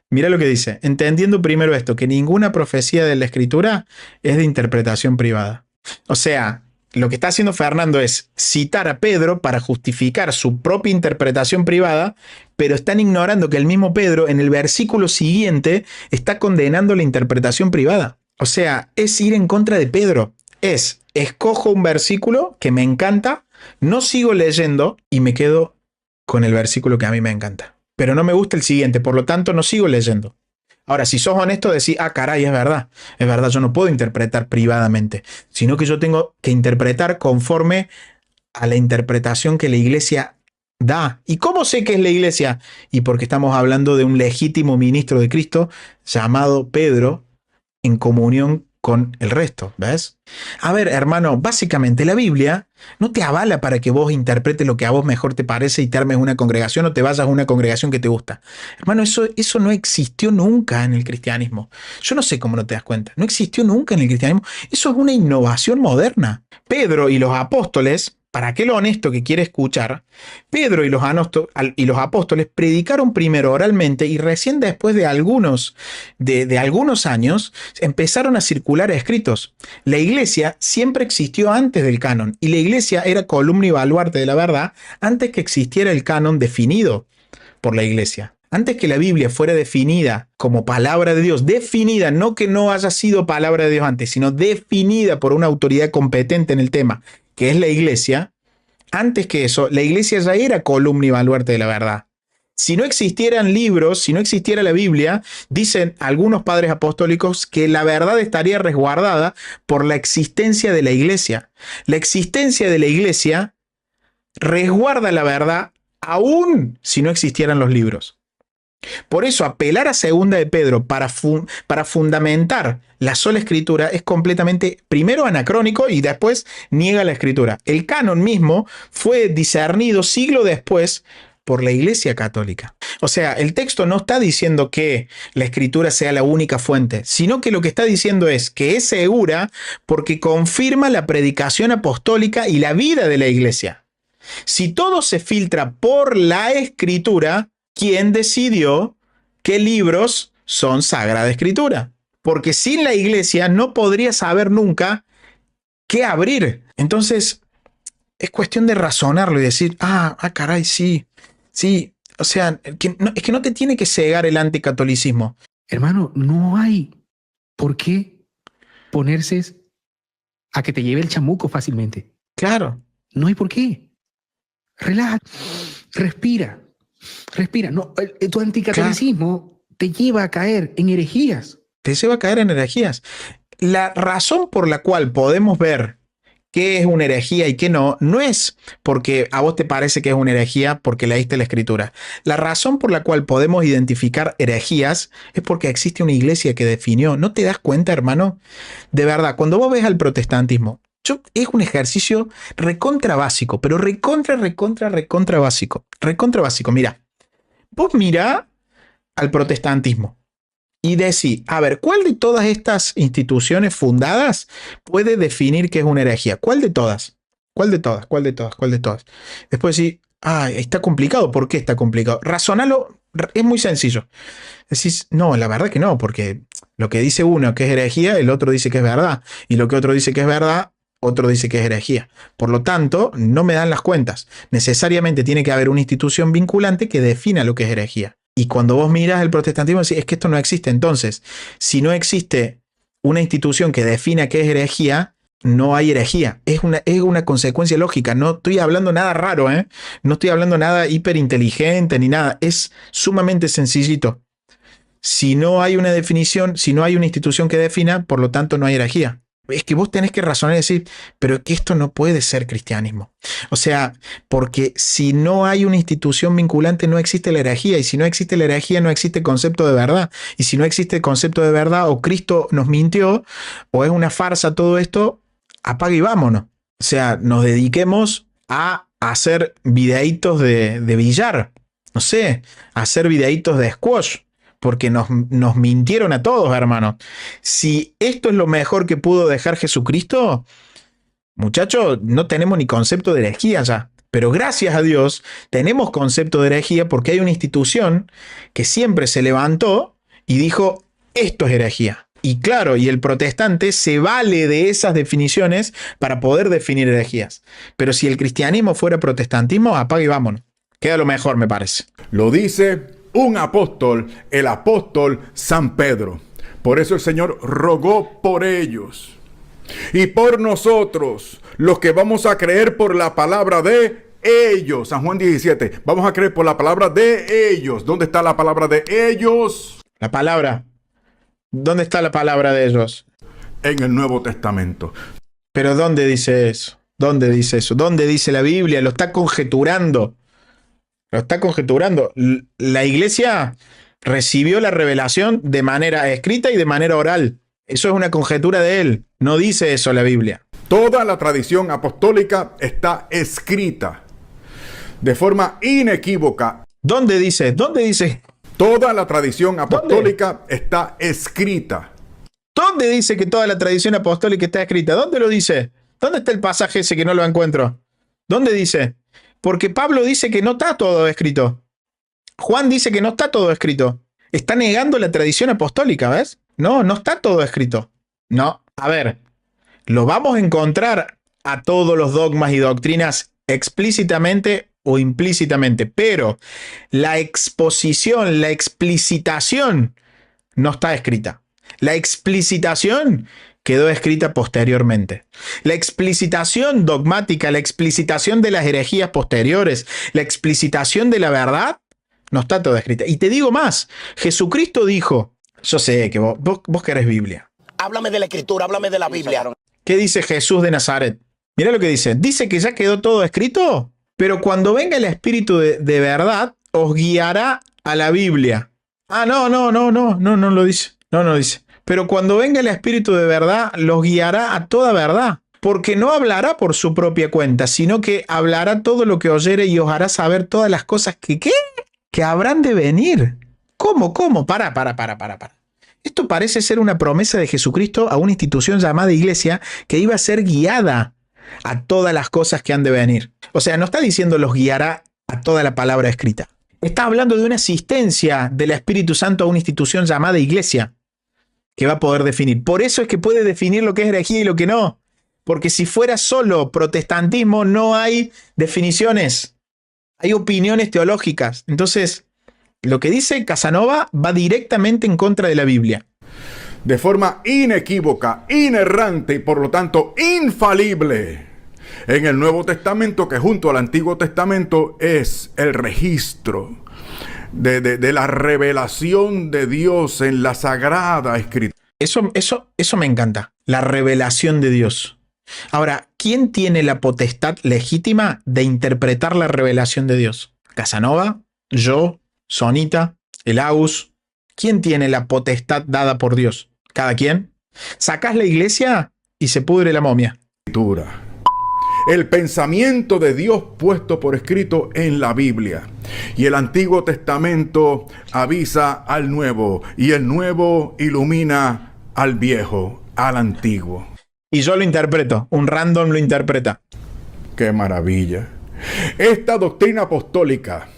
Speaker 1: mira lo que dice. Entendiendo primero esto, que ninguna profecía de la escritura es de interpretación privada. O sea, lo que está haciendo Fernando es citar a Pedro para justificar su propia interpretación privada, pero están ignorando que el mismo Pedro en el versículo siguiente está condenando la interpretación privada. O sea, es ir en contra de Pedro. Escojo un versículo que me encanta, no sigo leyendo y me quedo con el versículo que a mí me encanta. Pero no me gusta el siguiente, por lo tanto no sigo leyendo. Ahora, si sos honesto, decís, caray, es verdad, yo no puedo interpretar privadamente, sino que yo tengo que interpretar conforme a la interpretación que la iglesia da. ¿Y cómo sé que es la iglesia? Y porque estamos hablando de un legítimo ministro de Cristo llamado Pedro en comunión con el resto, ¿ves? A ver, hermano, básicamente la Biblia no te avala para que vos interpretes lo que a vos mejor te parece y te armes una congregación o te vayas a una congregación que te gusta. Hermano, eso no existió nunca en el cristianismo. Yo no sé cómo no te das cuenta. No existió nunca en el cristianismo. Eso es una innovación moderna. Pedro y los apóstoles, para aquel honesto que quiere escuchar, Pedro y los apóstoles predicaron primero oralmente y recién después de algunos años empezaron a circular escritos. La iglesia siempre existió antes del canon y la iglesia era columna y baluarte de la verdad antes que existiera el canon definido por la iglesia. Antes que la Biblia fuera definida como palabra de Dios, definida, no que no haya sido palabra de Dios antes, sino definida por una autoridad competente en el tema, que es la iglesia, antes que eso, la iglesia ya era columna y baluarte de la verdad. Si no existieran libros, si no existiera la Biblia, dicen algunos padres apostólicos que la verdad estaría resguardada por la existencia de la iglesia. La existencia de la iglesia resguarda la verdad aún si no existieran los libros. Por eso apelar a Segunda de Pedro para fundamentar la sola escritura es completamente, primero, anacrónico y después niega la escritura. El canon mismo fue discernido siglo después por la Iglesia Católica. O sea, el texto no está diciendo que la escritura sea la única fuente, sino que lo que está diciendo es que es segura porque confirma la predicación apostólica y la vida de la Iglesia. Si todo se filtra por la escritura, ¿quién decidió qué libros son Sagrada Escritura? Porque sin la Iglesia no podría saber nunca qué abrir. Entonces, es cuestión de razonarlo y decir, caray, sí. O sea, es que no te tiene que cegar el anticatolicismo.
Speaker 6: Hermano, no hay por qué ponerse a que te lleve el chamuco fácilmente.
Speaker 1: Claro.
Speaker 6: No hay por qué. Relájate, respira. No, tu anticatolicismo te lleva a caer en herejías.
Speaker 1: Te lleva a caer en herejías. La razón por la cual podemos ver qué es una herejía y qué no, no es porque a vos te parece que es una herejía porque leíste la escritura. La razón por la cual podemos identificar herejías es porque existe una iglesia que definió. ¿No te das cuenta, hermano? De verdad, cuando vos ves al protestantismo, es un ejercicio recontra básico, pero recontra básico. Recontra básico. Mira, vos mirá al protestantismo y decís, a ver, ¿cuál de todas estas instituciones fundadas puede definir qué es una herejía? ¿Cuál de todas? ¿Cuál de todas? Después decís, está complicado. ¿Por qué está complicado? Razonalo, es muy sencillo. Decís, no, la verdad que no, porque lo que dice uno que es herejía, el otro dice que es verdad. Y lo que otro dice que es verdad, otro dice que es herejía. Por lo tanto, no me dan las cuentas. Necesariamente tiene que haber una institución vinculante que defina lo que es herejía. Y cuando vos miras el protestantismo, decís, es que esto no existe. Entonces, si no existe una institución que defina qué es herejía, no hay herejía. Es una consecuencia lógica. No estoy hablando nada raro, ¿eh? No estoy hablando nada hiperinteligente ni nada. Es sumamente sencillito. Si no hay una definición, si no hay una institución que defina, por lo tanto no hay herejía. Es que vos tenés que razonar y decir, pero es que esto no puede ser cristianismo. O sea, porque si no hay una institución vinculante no existe la herejía, y si no existe la herejía no existe concepto de verdad. Y si no existe concepto de verdad, o Cristo nos mintió, o es una farsa todo esto, apague y vámonos. O sea, nos dediquemos a hacer videitos de billar, no sé, a hacer videitos de squash. Porque nos mintieron a todos, hermano. Si esto es lo mejor que pudo dejar Jesucristo, muchachos, no tenemos ni concepto de herejía ya. Pero gracias a Dios tenemos concepto de herejía porque hay una institución que siempre se levantó y dijo, esto es herejía. Y claro, y el protestante se vale de esas definiciones para poder definir herejías. Pero si el cristianismo fuera protestantismo, apague y vámonos. Queda lo mejor, me parece.
Speaker 4: Lo dice un apóstol, el apóstol San Pedro. Por eso el Señor rogó por ellos y por nosotros, los que vamos a creer por la palabra de ellos. San Juan 17, vamos a creer por la palabra de ellos. ¿Dónde está la palabra de ellos?
Speaker 1: La palabra. ¿Dónde está la palabra de ellos?
Speaker 4: En el Nuevo Testamento.
Speaker 1: ¿Pero dónde dice eso? ¿Dónde dice eso? ¿Dónde dice la Biblia? Lo está conjeturando. La iglesia recibió la revelación de manera escrita y de manera oral. Eso es una conjetura de él. No dice eso la Biblia.
Speaker 4: Toda la tradición apostólica está escrita de forma inequívoca.
Speaker 1: ¿Dónde dice? ¿Dónde dice?
Speaker 4: Toda la tradición apostólica está escrita.
Speaker 1: ¿Dónde dice que toda la tradición apostólica está escrita? ¿Dónde lo dice? ¿Dónde está el pasaje ese que no lo encuentro? ¿Dónde dice? Porque Pablo dice que no está todo escrito. Juan dice que no está todo escrito. Está negando la tradición apostólica, ¿ves? No está todo escrito. No, a ver, lo vamos a encontrar a todos los dogmas y doctrinas explícitamente o implícitamente, pero la exposición, la explicitación no está escrita. La explicitación quedó escrita posteriormente. La explicitación dogmática, la explicitación de las herejías posteriores, la explicitación de la verdad, No está toda escrita. Y te digo más, Jesucristo dijo, yo sé que vos querés Biblia.
Speaker 7: Háblame de la Escritura, háblame de la Biblia.
Speaker 1: ¿Qué dice Jesús de Nazaret? Mira lo que dice. Dice que ya quedó todo escrito, pero cuando venga el Espíritu de verdad, os guiará a la Biblia. Ah, no lo dice. No lo dice. Pero cuando venga el Espíritu de verdad, los guiará a toda verdad. Porque no hablará por su propia cuenta, sino que hablará todo lo que oyere y os hará saber todas las cosas que habrán de venir. ¿Cómo? Para. Esto parece ser una promesa de Jesucristo a una institución llamada iglesia que iba a ser guiada a todas las cosas que han de venir. O sea, no está diciendo los guiará a toda la palabra escrita. Está hablando de una asistencia del Espíritu Santo a una institución llamada iglesia que va a poder definir. Por eso es que puede definir lo que es herejía y lo que no. Porque si fuera solo protestantismo, no hay definiciones. Hay opiniones teológicas. Entonces, lo que dice Casanova va directamente en contra de la Biblia.
Speaker 4: De forma inequívoca, inerrante y por lo tanto infalible. En el Nuevo Testamento, que junto al Antiguo Testamento es el registro de la revelación de Dios en la Sagrada Escritura.
Speaker 1: Eso me encanta. La revelación de Dios. Ahora, ¿quién tiene la potestad legítima de interpretar la revelación de Dios? ¿Casanova? ¿Yo? ¿Sonita? ¿El Aus? ¿Quién tiene la potestad dada por Dios? ¿Cada quien? Sacás la iglesia y se pudre la momia.
Speaker 4: El pensamiento de Dios puesto por escrito en la Biblia. Y el Antiguo Testamento avisa al Nuevo. Y el Nuevo ilumina al Viejo, al Antiguo.
Speaker 1: Y yo lo interpreto. Un random lo interpreta.
Speaker 4: ¡Qué maravilla! Esta doctrina apostólica,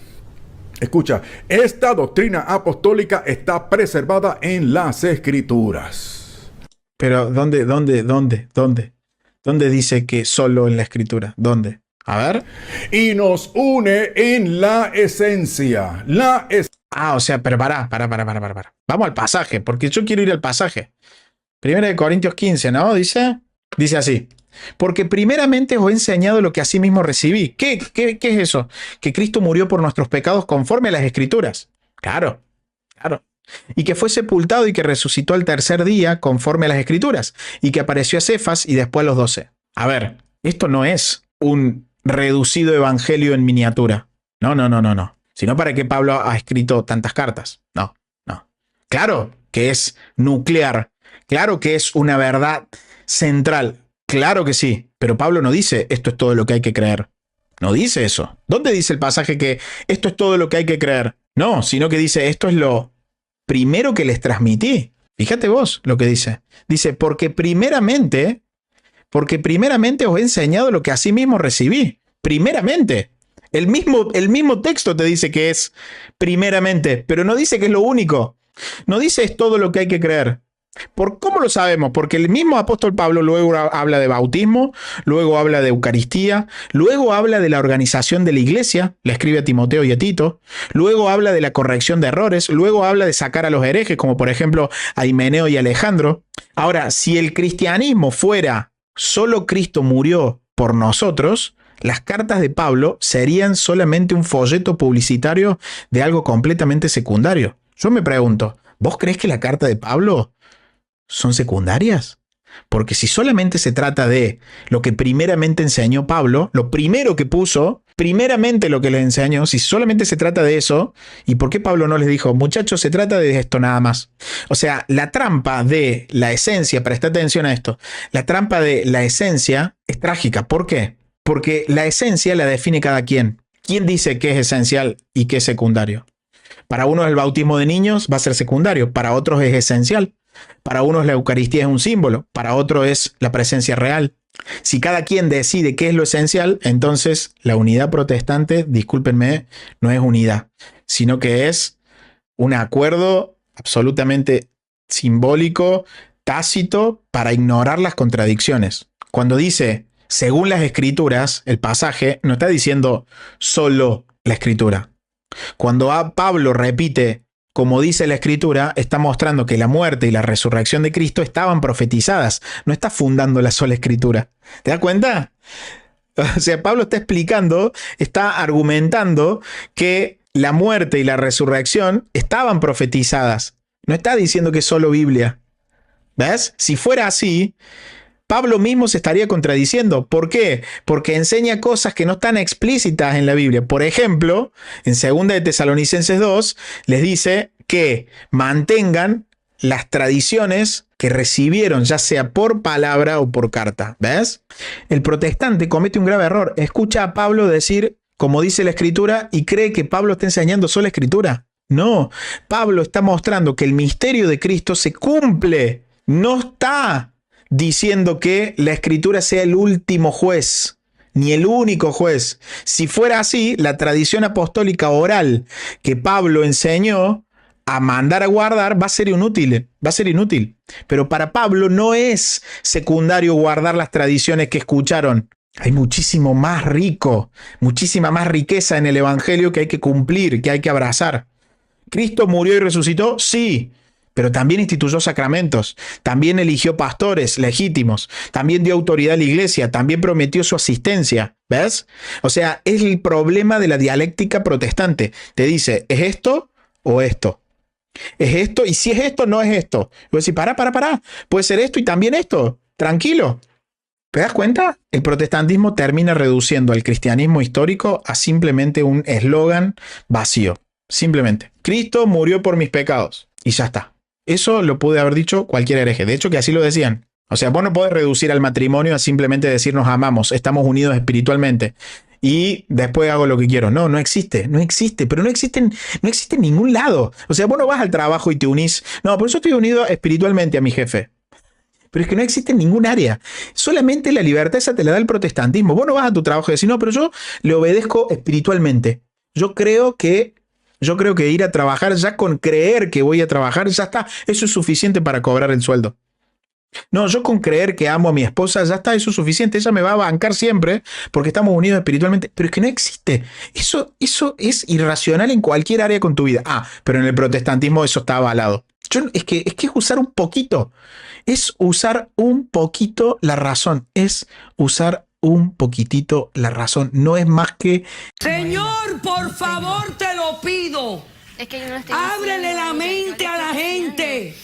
Speaker 4: escucha, esta doctrina apostólica está preservada en las Escrituras.
Speaker 1: Pero ¿dónde dice que solo en la Escritura? ¿Dónde? A ver.
Speaker 4: Y nos une en la esencia.
Speaker 1: O sea, pero para. Vamos al pasaje, porque yo quiero ir al pasaje. 1 Corintios 15, ¿no? Dice así. Porque primeramente os he enseñado lo que asimismo recibí. ¿Qué es eso? Que Cristo murió por nuestros pecados conforme a las Escrituras. Claro. Y que fue sepultado y que resucitó al tercer día conforme a las Escrituras. Y que apareció a Cefas y después a los 12. A ver, esto no es un reducido evangelio en miniatura. No. Sino para qué Pablo ha escrito tantas cartas. No. Claro que es nuclear. Claro que es una verdad central. Claro que sí. Pero Pablo no dice esto es todo lo que hay que creer. No dice eso. ¿Dónde dice el pasaje que esto es todo lo que hay que creer? No, sino que dice esto es lo primero que les transmití. Fíjate vos lo que dice. Dice, porque primeramente os he enseñado lo que asimismo recibí. Primeramente. El mismo texto te dice que es primeramente, pero no dice que es lo único. No dice es todo lo que hay que creer. ¿Cómo lo sabemos? Porque el mismo apóstol Pablo luego habla de bautismo, luego habla de Eucaristía, luego habla de la organización de la iglesia, le escribe a Timoteo y a Tito, luego habla de la corrección de errores, luego habla de sacar a los herejes, como por ejemplo a Himeneo y Alejandro. Ahora, si el cristianismo fuera solo Cristo murió por nosotros, las cartas de Pablo serían solamente un folleto publicitario de algo completamente secundario. Yo me pregunto, ¿vos crees que la carta de Pablo son secundarias? Porque si solamente se trata de lo que primeramente enseñó Pablo, lo primero que puso, primeramente lo que les enseñó, si solamente se trata de eso, ¿y por qué Pablo no les dijo, muchachos, se trata de esto nada más? O sea, la trampa de la esencia, presta atención a esto, la trampa de la esencia es trágica. ¿Por qué? Porque la esencia la define cada quien. ¿Quién dice qué es esencial y qué es secundario? Para unos el bautismo de niños va a ser secundario, para otros es esencial. Para unos la Eucaristía es un símbolo, para otros es la presencia real. Si cada quien decide qué es lo esencial, entonces la unidad protestante, discúlpenme, no es unidad, sino que es un acuerdo absolutamente simbólico, tácito, para ignorar las contradicciones. Cuando dice, según las Escrituras, el pasaje no está diciendo solo la Escritura. Cuando Pablo repite, como dice la Escritura, está mostrando que la muerte y la resurrección de Cristo estaban profetizadas. No está fundando la sola Escritura. ¿Te das cuenta? O sea, Pablo está explicando, está argumentando que la muerte y la resurrección estaban profetizadas. No está diciendo que es solo Biblia. ¿Ves? Si fuera así, Pablo mismo se estaría contradiciendo. ¿Por qué? Porque enseña cosas que no están explícitas en la Biblia. Por ejemplo, en 2 de Tesalonicenses 2, les dice que mantengan las tradiciones que recibieron, ya sea por palabra o por carta. ¿Ves? El protestante comete un grave error. Escucha a Pablo decir, como dice la Escritura, y cree que Pablo está enseñando solo Escritura. No, Pablo está mostrando que el misterio de Cristo se cumple. No está diciendo que la Escritura sea el último juez, ni el único juez. Si fuera así, la tradición apostólica oral que Pablo enseñó a mandar a guardar va a ser inútil. Pero para Pablo no es secundario guardar las tradiciones que escucharon. Hay muchísimo más rico, muchísima más riqueza en el Evangelio que hay que cumplir, que hay que abrazar. ¿Cristo murió y resucitó? Sí. Pero también instituyó sacramentos, también eligió pastores legítimos, también dio autoridad a la iglesia, también prometió su asistencia. ¿Ves? O sea, es el problema de la dialéctica protestante. Te dice, ¿es esto o esto? ¿Es esto? Y si es esto, no es esto. Voy a decir, pará. Puede ser esto y también esto. Tranquilo. ¿Te das cuenta? El protestantismo termina reduciendo al cristianismo histórico a simplemente un eslogan vacío. Simplemente. Cristo murió por mis pecados. Y ya está. Eso lo puede haber dicho cualquier hereje. De hecho, que así lo decían. O sea, vos no podés reducir al matrimonio a simplemente decir nos amamos, estamos unidos espiritualmente y después hago lo que quiero. No existe. Pero no existe en ningún lado. O sea, vos no vas al trabajo y te unís. No, por eso estoy unido espiritualmente a mi jefe. Pero es que no existe en ningún área. Solamente la libertad esa te la da el protestantismo. Vos no vas a tu trabajo y decís, no, pero yo le obedezco espiritualmente. Yo creo que ir a trabajar, ya con creer que voy a trabajar, ya está. Eso es suficiente para cobrar el sueldo. No, yo con creer que amo a mi esposa, ya está, eso es suficiente. Ella me va a bancar siempre porque estamos unidos espiritualmente. Pero es que no existe. Eso es irracional en cualquier área con tu vida. Pero en el protestantismo eso está avalado. Es que es usar un poquito. Es usar un poquito la razón. Es usar un poquitito la razón. No es más que...
Speaker 2: Señor, por favor, te lo pido.
Speaker 3: Es que yo no estoy
Speaker 2: Ábrele
Speaker 3: diciendo,
Speaker 2: la mente a la gente.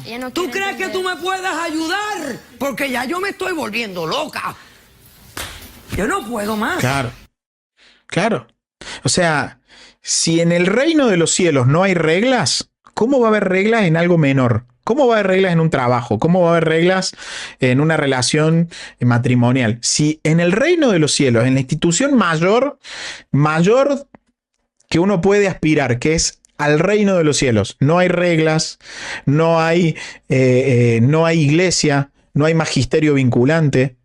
Speaker 3: Ella no
Speaker 2: ¿Tú
Speaker 3: quiere
Speaker 2: crees que
Speaker 3: entender.
Speaker 2: tú me puedas ayudar? Porque ya yo me estoy volviendo loca. Yo no puedo más.
Speaker 1: Claro. O sea, si en el reino de los cielos no hay reglas, ¿cómo va a haber reglas en algo menor? ¿Cómo va a haber reglas en un trabajo? ¿Cómo va a haber reglas en una relación matrimonial? Si en el reino de los cielos, en la institución mayor que uno puede aspirar, que es al reino de los cielos, no hay reglas, no hay iglesia, no hay magisterio vinculante,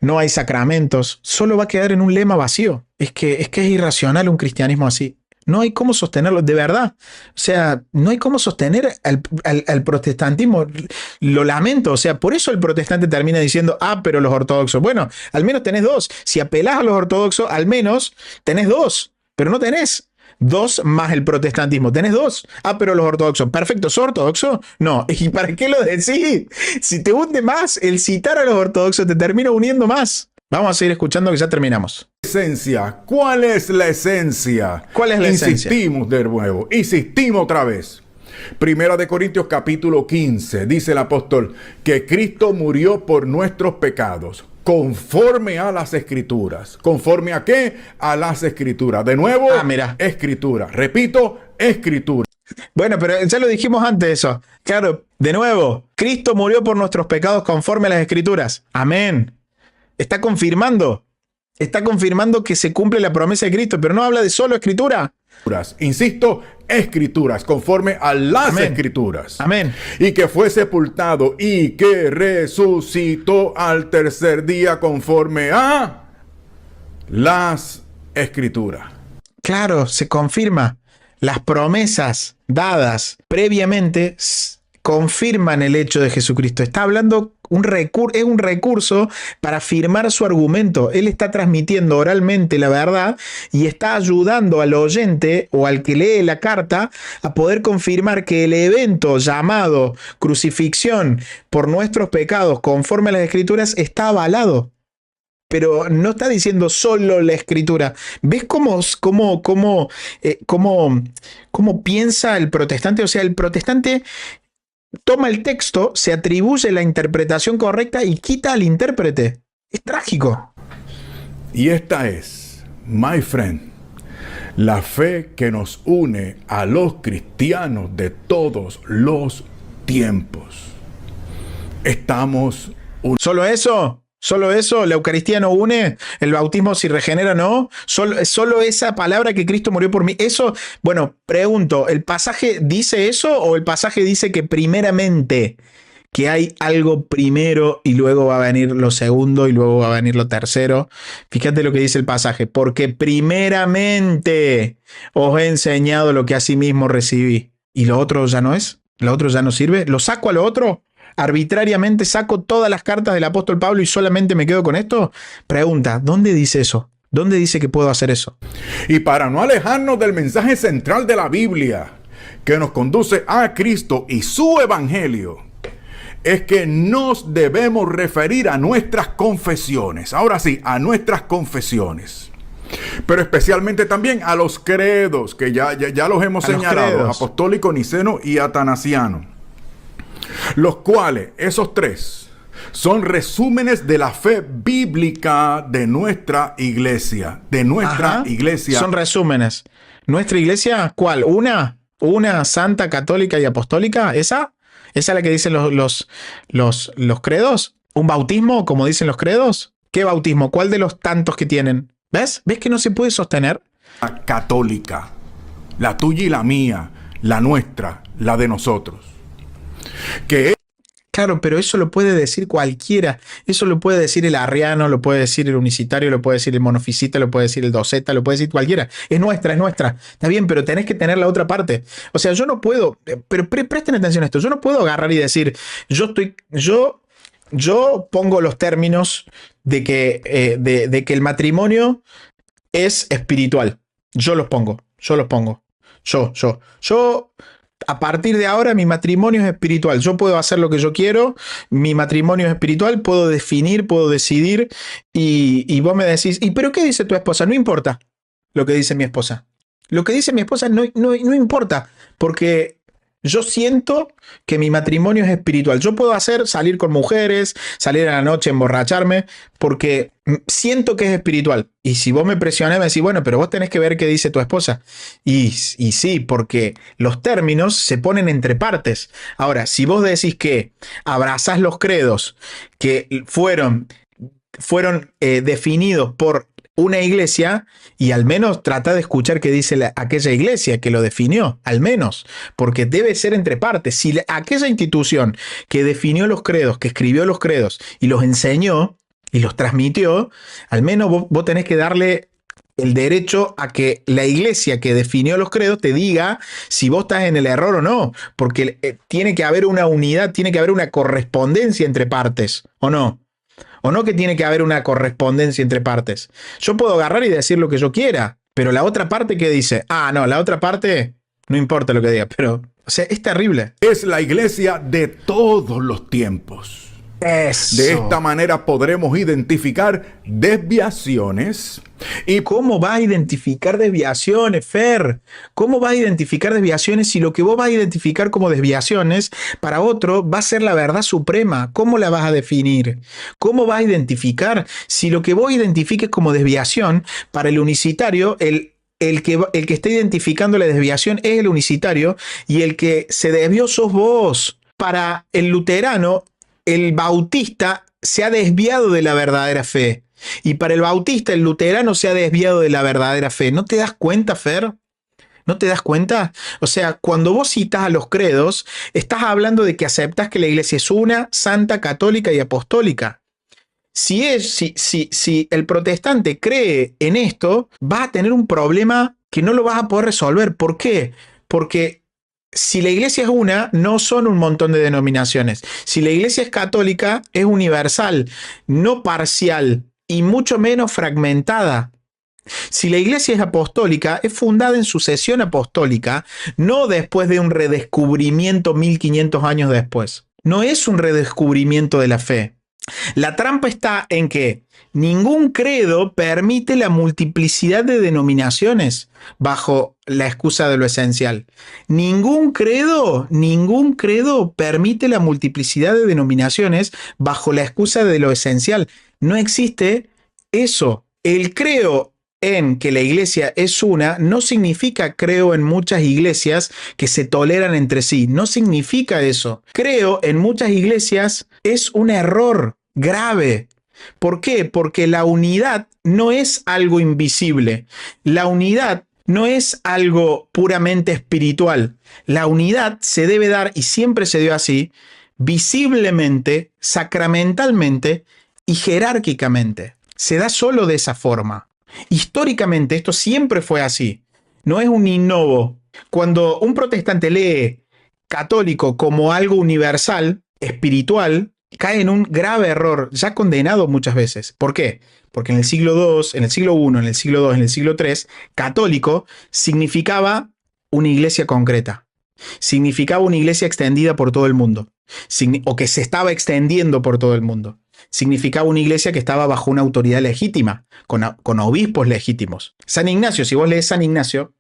Speaker 1: no hay sacramentos, solo va a quedar en un lema vacío. Es que es irracional un cristianismo así. No hay cómo sostenerlo, de verdad. O sea, no hay cómo sostener al protestantismo. Lo lamento. O sea, por eso el protestante termina diciendo, pero los ortodoxos. Bueno, al menos tenés dos. Si apelás a los ortodoxos, al menos tenés dos. Pero no tenés dos más el protestantismo. Tenés dos. Pero los ortodoxos. Perfecto. ¿Sos ortodoxo? No. ¿Y para qué lo decís? Si te hunde más, el citar a los ortodoxos te termina uniendo más. Vamos a seguir escuchando que ya terminamos.
Speaker 4: Esencia. ¿Cuál es la esencia?
Speaker 1: ¿Cuál es la esencia?
Speaker 4: Insistimos de nuevo. Insistimos otra vez. Primera de Corintios capítulo 15. Dice el apóstol que Cristo murió por nuestros pecados. Conforme a las escrituras. ¿Conforme a qué? A las escrituras. De nuevo,
Speaker 1: mira.
Speaker 4: Escritura. Repito, escritura.
Speaker 1: Bueno, pero ya lo dijimos antes eso. Claro, de nuevo, Cristo murió por nuestros pecados conforme a las escrituras. Amén. Está confirmando que se cumple la promesa de Cristo, pero no habla de solo escritura.
Speaker 4: Insisto, escrituras, conforme a las escrituras.
Speaker 1: Amén.
Speaker 4: Y que fue sepultado y que resucitó al tercer día conforme a las escrituras.
Speaker 1: Claro, se confirma. Las promesas dadas previamente confirman el hecho de Jesucristo. Está hablando es un recurso para afirmar su argumento. Él está transmitiendo oralmente la verdad y está ayudando al oyente o al que lee la carta a poder confirmar que el evento llamado crucifixión por nuestros pecados conforme a las escrituras está avalado. pero no está diciendo solo la escritura. ¿Ves cómo piensa el protestante? O sea, el protestante toma el texto, se atribuye la interpretación correcta y quita al intérprete. Es trágico.
Speaker 4: Y esta es, my friend, la fe que nos une a los cristianos de todos los tiempos. Estamos
Speaker 1: ¿Solo eso? ¿Solo eso? ¿La Eucaristía no une? ¿El bautismo si regenera no? ¿Solo esa palabra que Cristo murió por mí? Eso, bueno, pregunto, ¿el pasaje dice eso o el pasaje dice que primeramente, que hay algo primero y luego va a venir lo segundo y luego va a venir lo tercero? Fíjate lo que dice el pasaje. Porque primeramente os he enseñado lo que asimismo recibí. ¿Y lo otro ya no es? ¿Lo otro ya no sirve? ¿Lo saco a lo otro? ¿Arbitrariamente saco todas las cartas del apóstol Pablo y solamente me quedo con esto? Pregunta, ¿dónde dice eso? ¿Dónde dice que puedo hacer eso?
Speaker 4: Y para no alejarnos del mensaje central de la Biblia, que nos conduce a Cristo y su evangelio, es que nos debemos referir a nuestras confesiones. Ahora sí, a nuestras confesiones. Pero especialmente también a los credos, que ya los hemos señalado, apostólico, niceno y atanasiano. Los cuales, esos tres, son resúmenes de la fe bíblica de nuestra iglesia. De nuestra iglesia.
Speaker 1: Son resúmenes. ¿Nuestra iglesia cuál? ¿Una santa, católica y apostólica? ¿Esa? ¿Esa es la que dicen los credos? ¿Un bautismo, como dicen los credos? ¿Qué bautismo? ¿Cuál de los tantos que tienen? ¿Ves? ¿Ves que no se puede sostener?
Speaker 4: La católica. La tuya y la mía. La nuestra. La de nosotros.
Speaker 1: Claro, pero eso lo puede decir cualquiera. Eso lo puede decir el arriano, lo puede decir el unicitario, lo puede decir el monofisita, lo puede decir el doceta, lo puede decir cualquiera. Es nuestra, es nuestra. Está bien, pero tenés que tener la otra parte. O sea, yo no puedo, pero presten atención a esto, yo no puedo agarrar y decir, yo pongo los términos de que el matrimonio es espiritual. Yo los pongo. A partir de ahora mi matrimonio es espiritual. Yo puedo hacer lo que yo quiero. Mi matrimonio es espiritual. Puedo definir, puedo decidir. Y vos me decís, ¿y pero qué dice tu esposa? No importa lo que dice mi esposa. Lo que dice mi esposa no importa. Porque yo siento que mi matrimonio es espiritual. Yo puedo salir con mujeres, salir a la noche, emborracharme, porque siento que es espiritual. Y si vos me presionás, me decís, bueno, pero vos tenés que ver qué dice tu esposa. Y sí, porque los términos se ponen entre partes. Ahora, si vos decís que abrazás los credos que fueron definidos por una iglesia, y al menos trata de escuchar qué dice aquella iglesia que lo definió, al menos, porque debe ser entre partes. Si aquella institución que definió los credos, que escribió los credos y los enseñó y los transmitió, al menos vos tenés que darle el derecho a que la iglesia que definió los credos te diga si vos estás en el error o no, porque tiene que haber una unidad, tiene que haber una correspondencia entre partes, ¿o no? ¿O no que tiene que haber una correspondencia entre partes? Yo puedo agarrar y decir lo que yo quiera, pero la otra parte, ¿qué dice? No, la otra parte, no importa lo que diga, pero, o sea, es terrible.
Speaker 4: Es la iglesia de todos los tiempos.
Speaker 1: Eso.
Speaker 4: De esta manera podremos identificar desviaciones.
Speaker 1: ¿Y cómo vas a identificar desviaciones, Fer? ¿Cómo vas a identificar desviaciones si lo que vos vas a identificar como desviaciones para otro va a ser la verdad suprema? ¿Cómo la vas a definir? ¿Cómo vas a identificar si lo que vos identifiques como desviación para el unicitario, el que está identificando la desviación es el unicitario y el que se desvió sos vos? Para el luterano, el bautista se ha desviado de la verdadera fe. Y para el bautista, el luterano se ha desviado de la verdadera fe. ¿No te das cuenta, Fer? ¿No te das cuenta? O sea, cuando vos citas a los credos, estás hablando de que aceptas que la iglesia es una, santa, católica y apostólica. Si el protestante cree en esto, va a tener un problema que no lo vas a poder resolver. ¿Por qué? Porque si la iglesia es una, no son un montón de denominaciones. Si la iglesia es católica, es universal, no parcial y mucho menos fragmentada. Si la iglesia es apostólica, es fundada en sucesión apostólica, no después de un redescubrimiento 1500 años después. No es un redescubrimiento de la fe. La trampa está en que ningún credo permite la multiplicidad de denominaciones bajo la excusa de lo esencial. Ningún credo permite la multiplicidad de denominaciones bajo la excusa de lo esencial. No existe eso. El creo en que la iglesia es una no significa creo en muchas iglesias que se toleran entre sí. No significa eso. Creo en muchas iglesias es un error grave. ¿Por qué? Porque la unidad no es algo invisible. La unidad no es algo puramente espiritual. La unidad se debe dar, y siempre se dio así, visiblemente, sacramentalmente y jerárquicamente. Se da solo de esa forma. Históricamente esto siempre fue así. No es un innovo. Cuando un protestante lee católico como algo universal, espiritual, cae en un grave error, ya condenado muchas veces. ¿Por qué? Porque en el siglo II, en el siglo I, en el siglo II, en el siglo III, católico significaba una iglesia concreta. Significaba una iglesia extendida por todo el mundo. O que se estaba extendiendo por todo el mundo. Significaba una iglesia que estaba bajo una autoridad legítima, con obispos legítimos. San Ignacio, si vos lees San Ignacio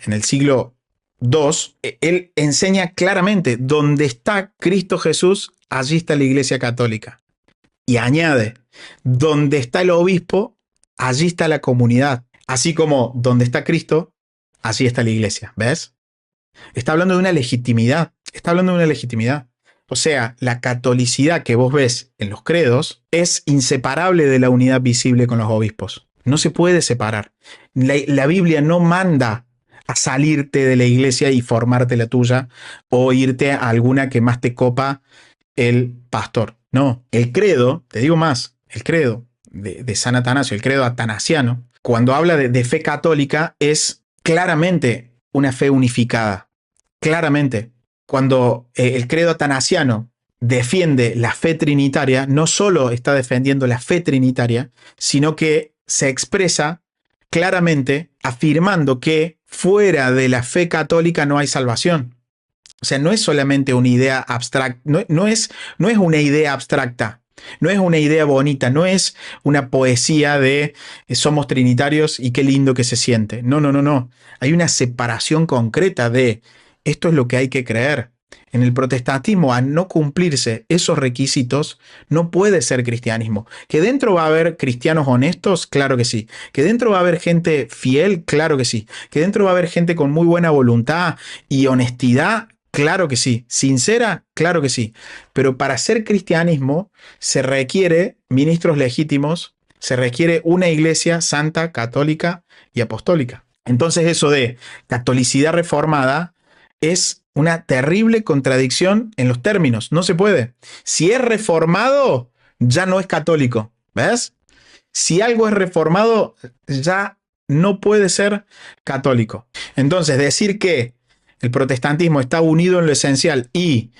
Speaker 1: en el siglo II, él enseña claramente: donde está Cristo Jesús, allí está la iglesia católica. Y añade: donde está el obispo, allí está la comunidad. Así como donde está Cristo, allí está la iglesia. ¿Ves? Está hablando de una legitimidad. O sea, la catolicidad que vos ves en los credos es inseparable de la unidad visible con los obispos. No se puede separar. La Biblia no manda a salirte de la iglesia y formarte la tuya, o irte a alguna que más te copa el pastor. No, el credo, te digo más, el credo de San Atanasio, el credo atanasiano, cuando habla de fe católica, es claramente una fe unificada. Claramente. Cuando el credo atanasiano defiende la fe trinitaria, no solo está defendiendo la fe trinitaria, sino que se expresa claramente afirmando que fuera de la fe católica no hay salvación. O sea, no es solamente una idea abstracta, no es una idea abstracta, no es una idea bonita, no es una poesía de somos trinitarios y qué lindo que se siente. No. Hay una separación concreta de esto es lo que hay que creer. En el protestantismo, al no cumplirse esos requisitos, no puede ser cristianismo. ¿Que dentro va a haber cristianos honestos? Claro que sí. ¿Que dentro va a haber gente fiel? Claro que sí. ¿Que dentro va a haber gente con muy buena voluntad y honestidad? Claro que sí. ¿Sincera? Claro que sí. Pero para ser cristianismo se requiere ministros legítimos, se requiere una iglesia santa, católica y apostólica. Entonces eso de catolicidad reformada es una terrible contradicción en los términos. No se puede. Si es reformado, ya no es católico. ¿Ves? Si algo es reformado, ya no puede ser católico. Entonces, decir que el protestantismo está unido en lo esencial y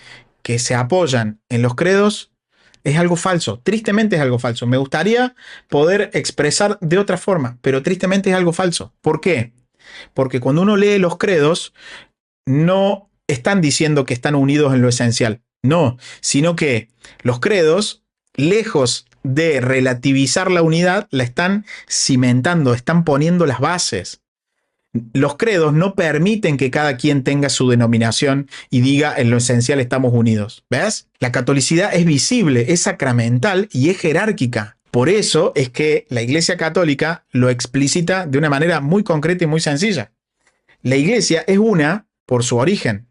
Speaker 1: que se apoyan en los credos es algo falso. Tristemente es algo falso. Me gustaría poder expresar de otra forma, pero tristemente es algo falso. ¿Por qué? Porque cuando uno lee los credos, no están diciendo que están unidos en lo esencial. No, sino que los credos, lejos de relativizar la unidad, la están cimentando, están poniendo las bases. Los credos no permiten que cada quien tenga su denominación y diga en lo esencial estamos unidos. ¿Ves? La catolicidad es visible, es sacramental y es jerárquica. Por eso es que la Iglesia Católica lo explicita de una manera muy concreta y muy sencilla. La Iglesia es una por su origen.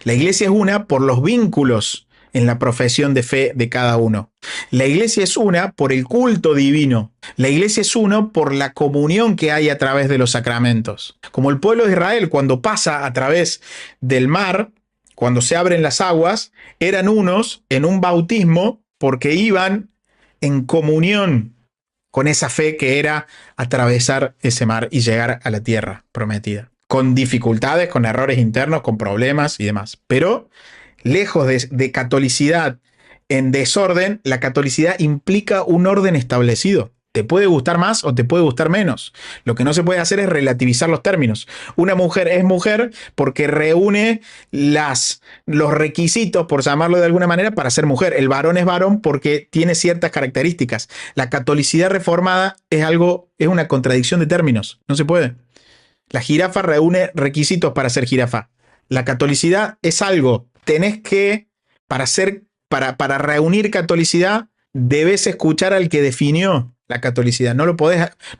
Speaker 1: La Iglesia es una por los vínculos en la profesión de fe de cada uno. La Iglesia es una por el culto divino. La Iglesia es uno por la comunión que hay a través de los sacramentos. Como el pueblo de Israel, cuando pasa a través del mar, cuando se abren las aguas, eran unos en un bautismo porque iban en comunión con esa fe que era atravesar ese mar y llegar a la tierra prometida. Con dificultades, con errores internos, con problemas y demás. Pero lejos de catolicidad en desorden, la catolicidad implica un orden establecido. Te puede gustar más o te puede gustar menos. Lo que no se puede hacer es relativizar los términos. Una mujer es mujer porque reúne los requisitos, por llamarlo de alguna manera, para ser mujer. El varón es varón porque tiene ciertas características. La catolicidad reformada es una contradicción de términos. No se puede. La jirafa reúne requisitos para ser jirafa. La catolicidad es algo. Tenés que, para reunir catolicidad, debes escuchar al que definió la catolicidad. No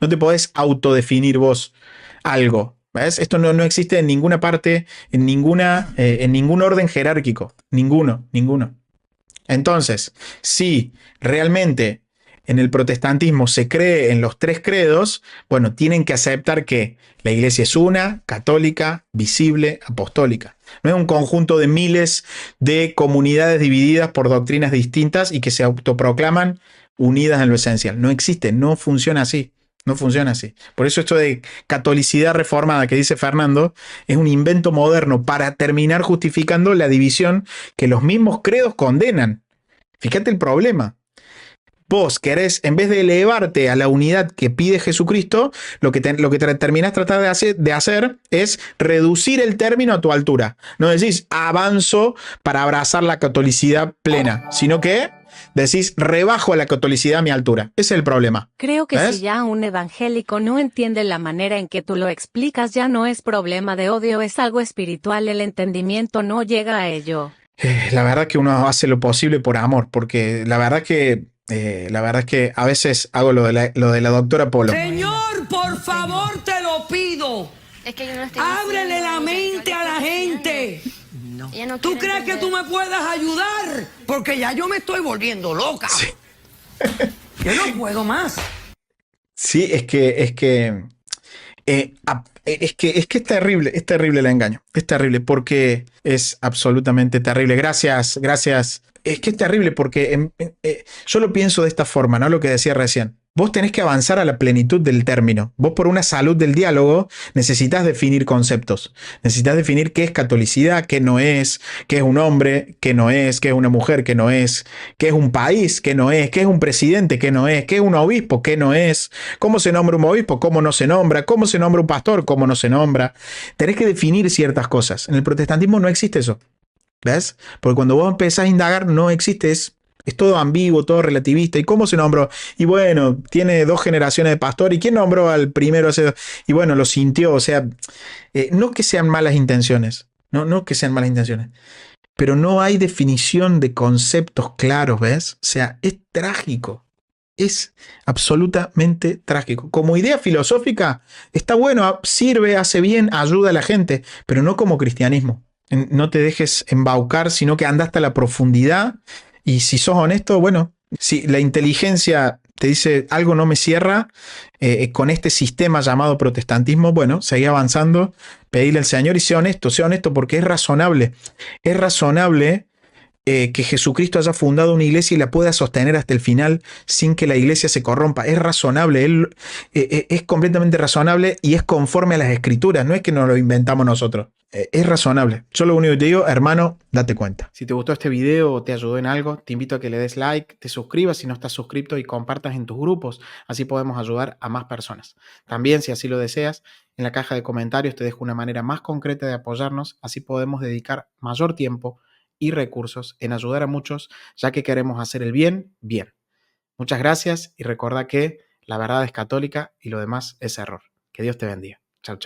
Speaker 1: te podés autodefinir vos algo. ¿Ves? Esto no existe en ninguna parte, en ningún orden jerárquico. Ninguno. Entonces, si realmente en el protestantismo se cree en los 3 credos, bueno, tienen que aceptar que la iglesia es una, católica, visible, apostólica. No es un conjunto de miles de comunidades divididas por doctrinas distintas y que se autoproclaman unidas en lo esencial. No existe, no funciona así. No funciona así. Por eso esto de catolicidad reformada que dice Fernando es un invento moderno para terminar justificando la división que los mismos credos condenan. Fíjate el problema. Vos querés, en vez de elevarte a la unidad que pide Jesucristo, lo que terminás tratando de hacer es reducir el término a tu altura. No decís avanzo para abrazar la catolicidad plena, sino que decís rebajo a la catolicidad a mi altura. Ese es el problema.
Speaker 5: Creo que
Speaker 1: ¿Ves?
Speaker 5: si ya un evangélico no entiende la manera en que tú lo explicas, ya no es problema de odio, es algo espiritual, el entendimiento no llega a ello.
Speaker 1: La verdad que uno hace lo posible por amor, porque la verdad que a veces hago lo de la doctora Polo.
Speaker 2: Señor, por favor, te lo pido.
Speaker 3: Es que yo no estoy
Speaker 2: Ábrele
Speaker 3: diciendo
Speaker 2: la mente a la gente.
Speaker 3: Ella no
Speaker 2: ¿Tú
Speaker 3: quiere
Speaker 2: crees que
Speaker 3: entender.
Speaker 2: tú me puedas ayudar? Porque ya yo me estoy volviendo loca.
Speaker 1: Sí.
Speaker 2: Yo no puedo más.
Speaker 1: Sí, es que es terrible el engaño. Es terrible porque es absolutamente terrible. Gracias. Es que es terrible porque yo lo pienso de esta forma, ¿no? Lo que decía recién. Vos tenés que avanzar a la plenitud del término. Vos, por una salud del diálogo, necesitas definir conceptos. Necesitas definir qué es catolicidad, qué no es, qué es un hombre, qué no es, qué es una mujer, qué no es, qué es un país, qué no es, qué es un presidente, qué no es, qué es un obispo, qué no es, cómo se nombra un obispo, cómo no se nombra, cómo se nombra un pastor, cómo no se nombra. Tenés que definir ciertas cosas. En el protestantismo no existe eso. ¿Ves? Porque cuando vos empezás a indagar, no existe, es todo ambiguo, todo relativista. ¿Y cómo se nombró? Y bueno, tiene 2 generaciones de pastor. ¿Y quién nombró al primero? Y bueno, lo sintió. O sea, no que sean malas intenciones. No que sean malas intenciones. Pero no hay definición de conceptos claros, ¿ves? O sea, es trágico. Es absolutamente trágico. Como idea filosófica, está bueno, sirve, hace bien, ayuda a la gente, pero no como cristianismo. No te dejes embaucar, sino que anda hasta la profundidad. Y si sos honesto, bueno, si la inteligencia te dice algo no me cierra con este sistema llamado protestantismo, bueno, seguí avanzando, pedirle al Señor y sé honesto porque es razonable. Es razonable que Jesucristo haya fundado una iglesia y la pueda sostener hasta el final sin que la iglesia se corrompa. Es razonable, es completamente razonable y es conforme a las escrituras, no es que nos lo inventamos nosotros. Es razonable. Yo lo único que te digo, hermano, date cuenta. Si te gustó este video o te ayudó en algo, te invito a que le des like, te suscribas si no estás suscrito y compartas en tus grupos. Así podemos ayudar a más personas. También, si así lo deseas, en la caja de comentarios te dejo una manera más concreta de apoyarnos. Así podemos dedicar mayor tiempo y recursos en ayudar a muchos, ya que queremos hacer el bien. Muchas gracias y recuerda que la verdad es católica y lo demás es error. Que Dios te bendiga. Chau, chau.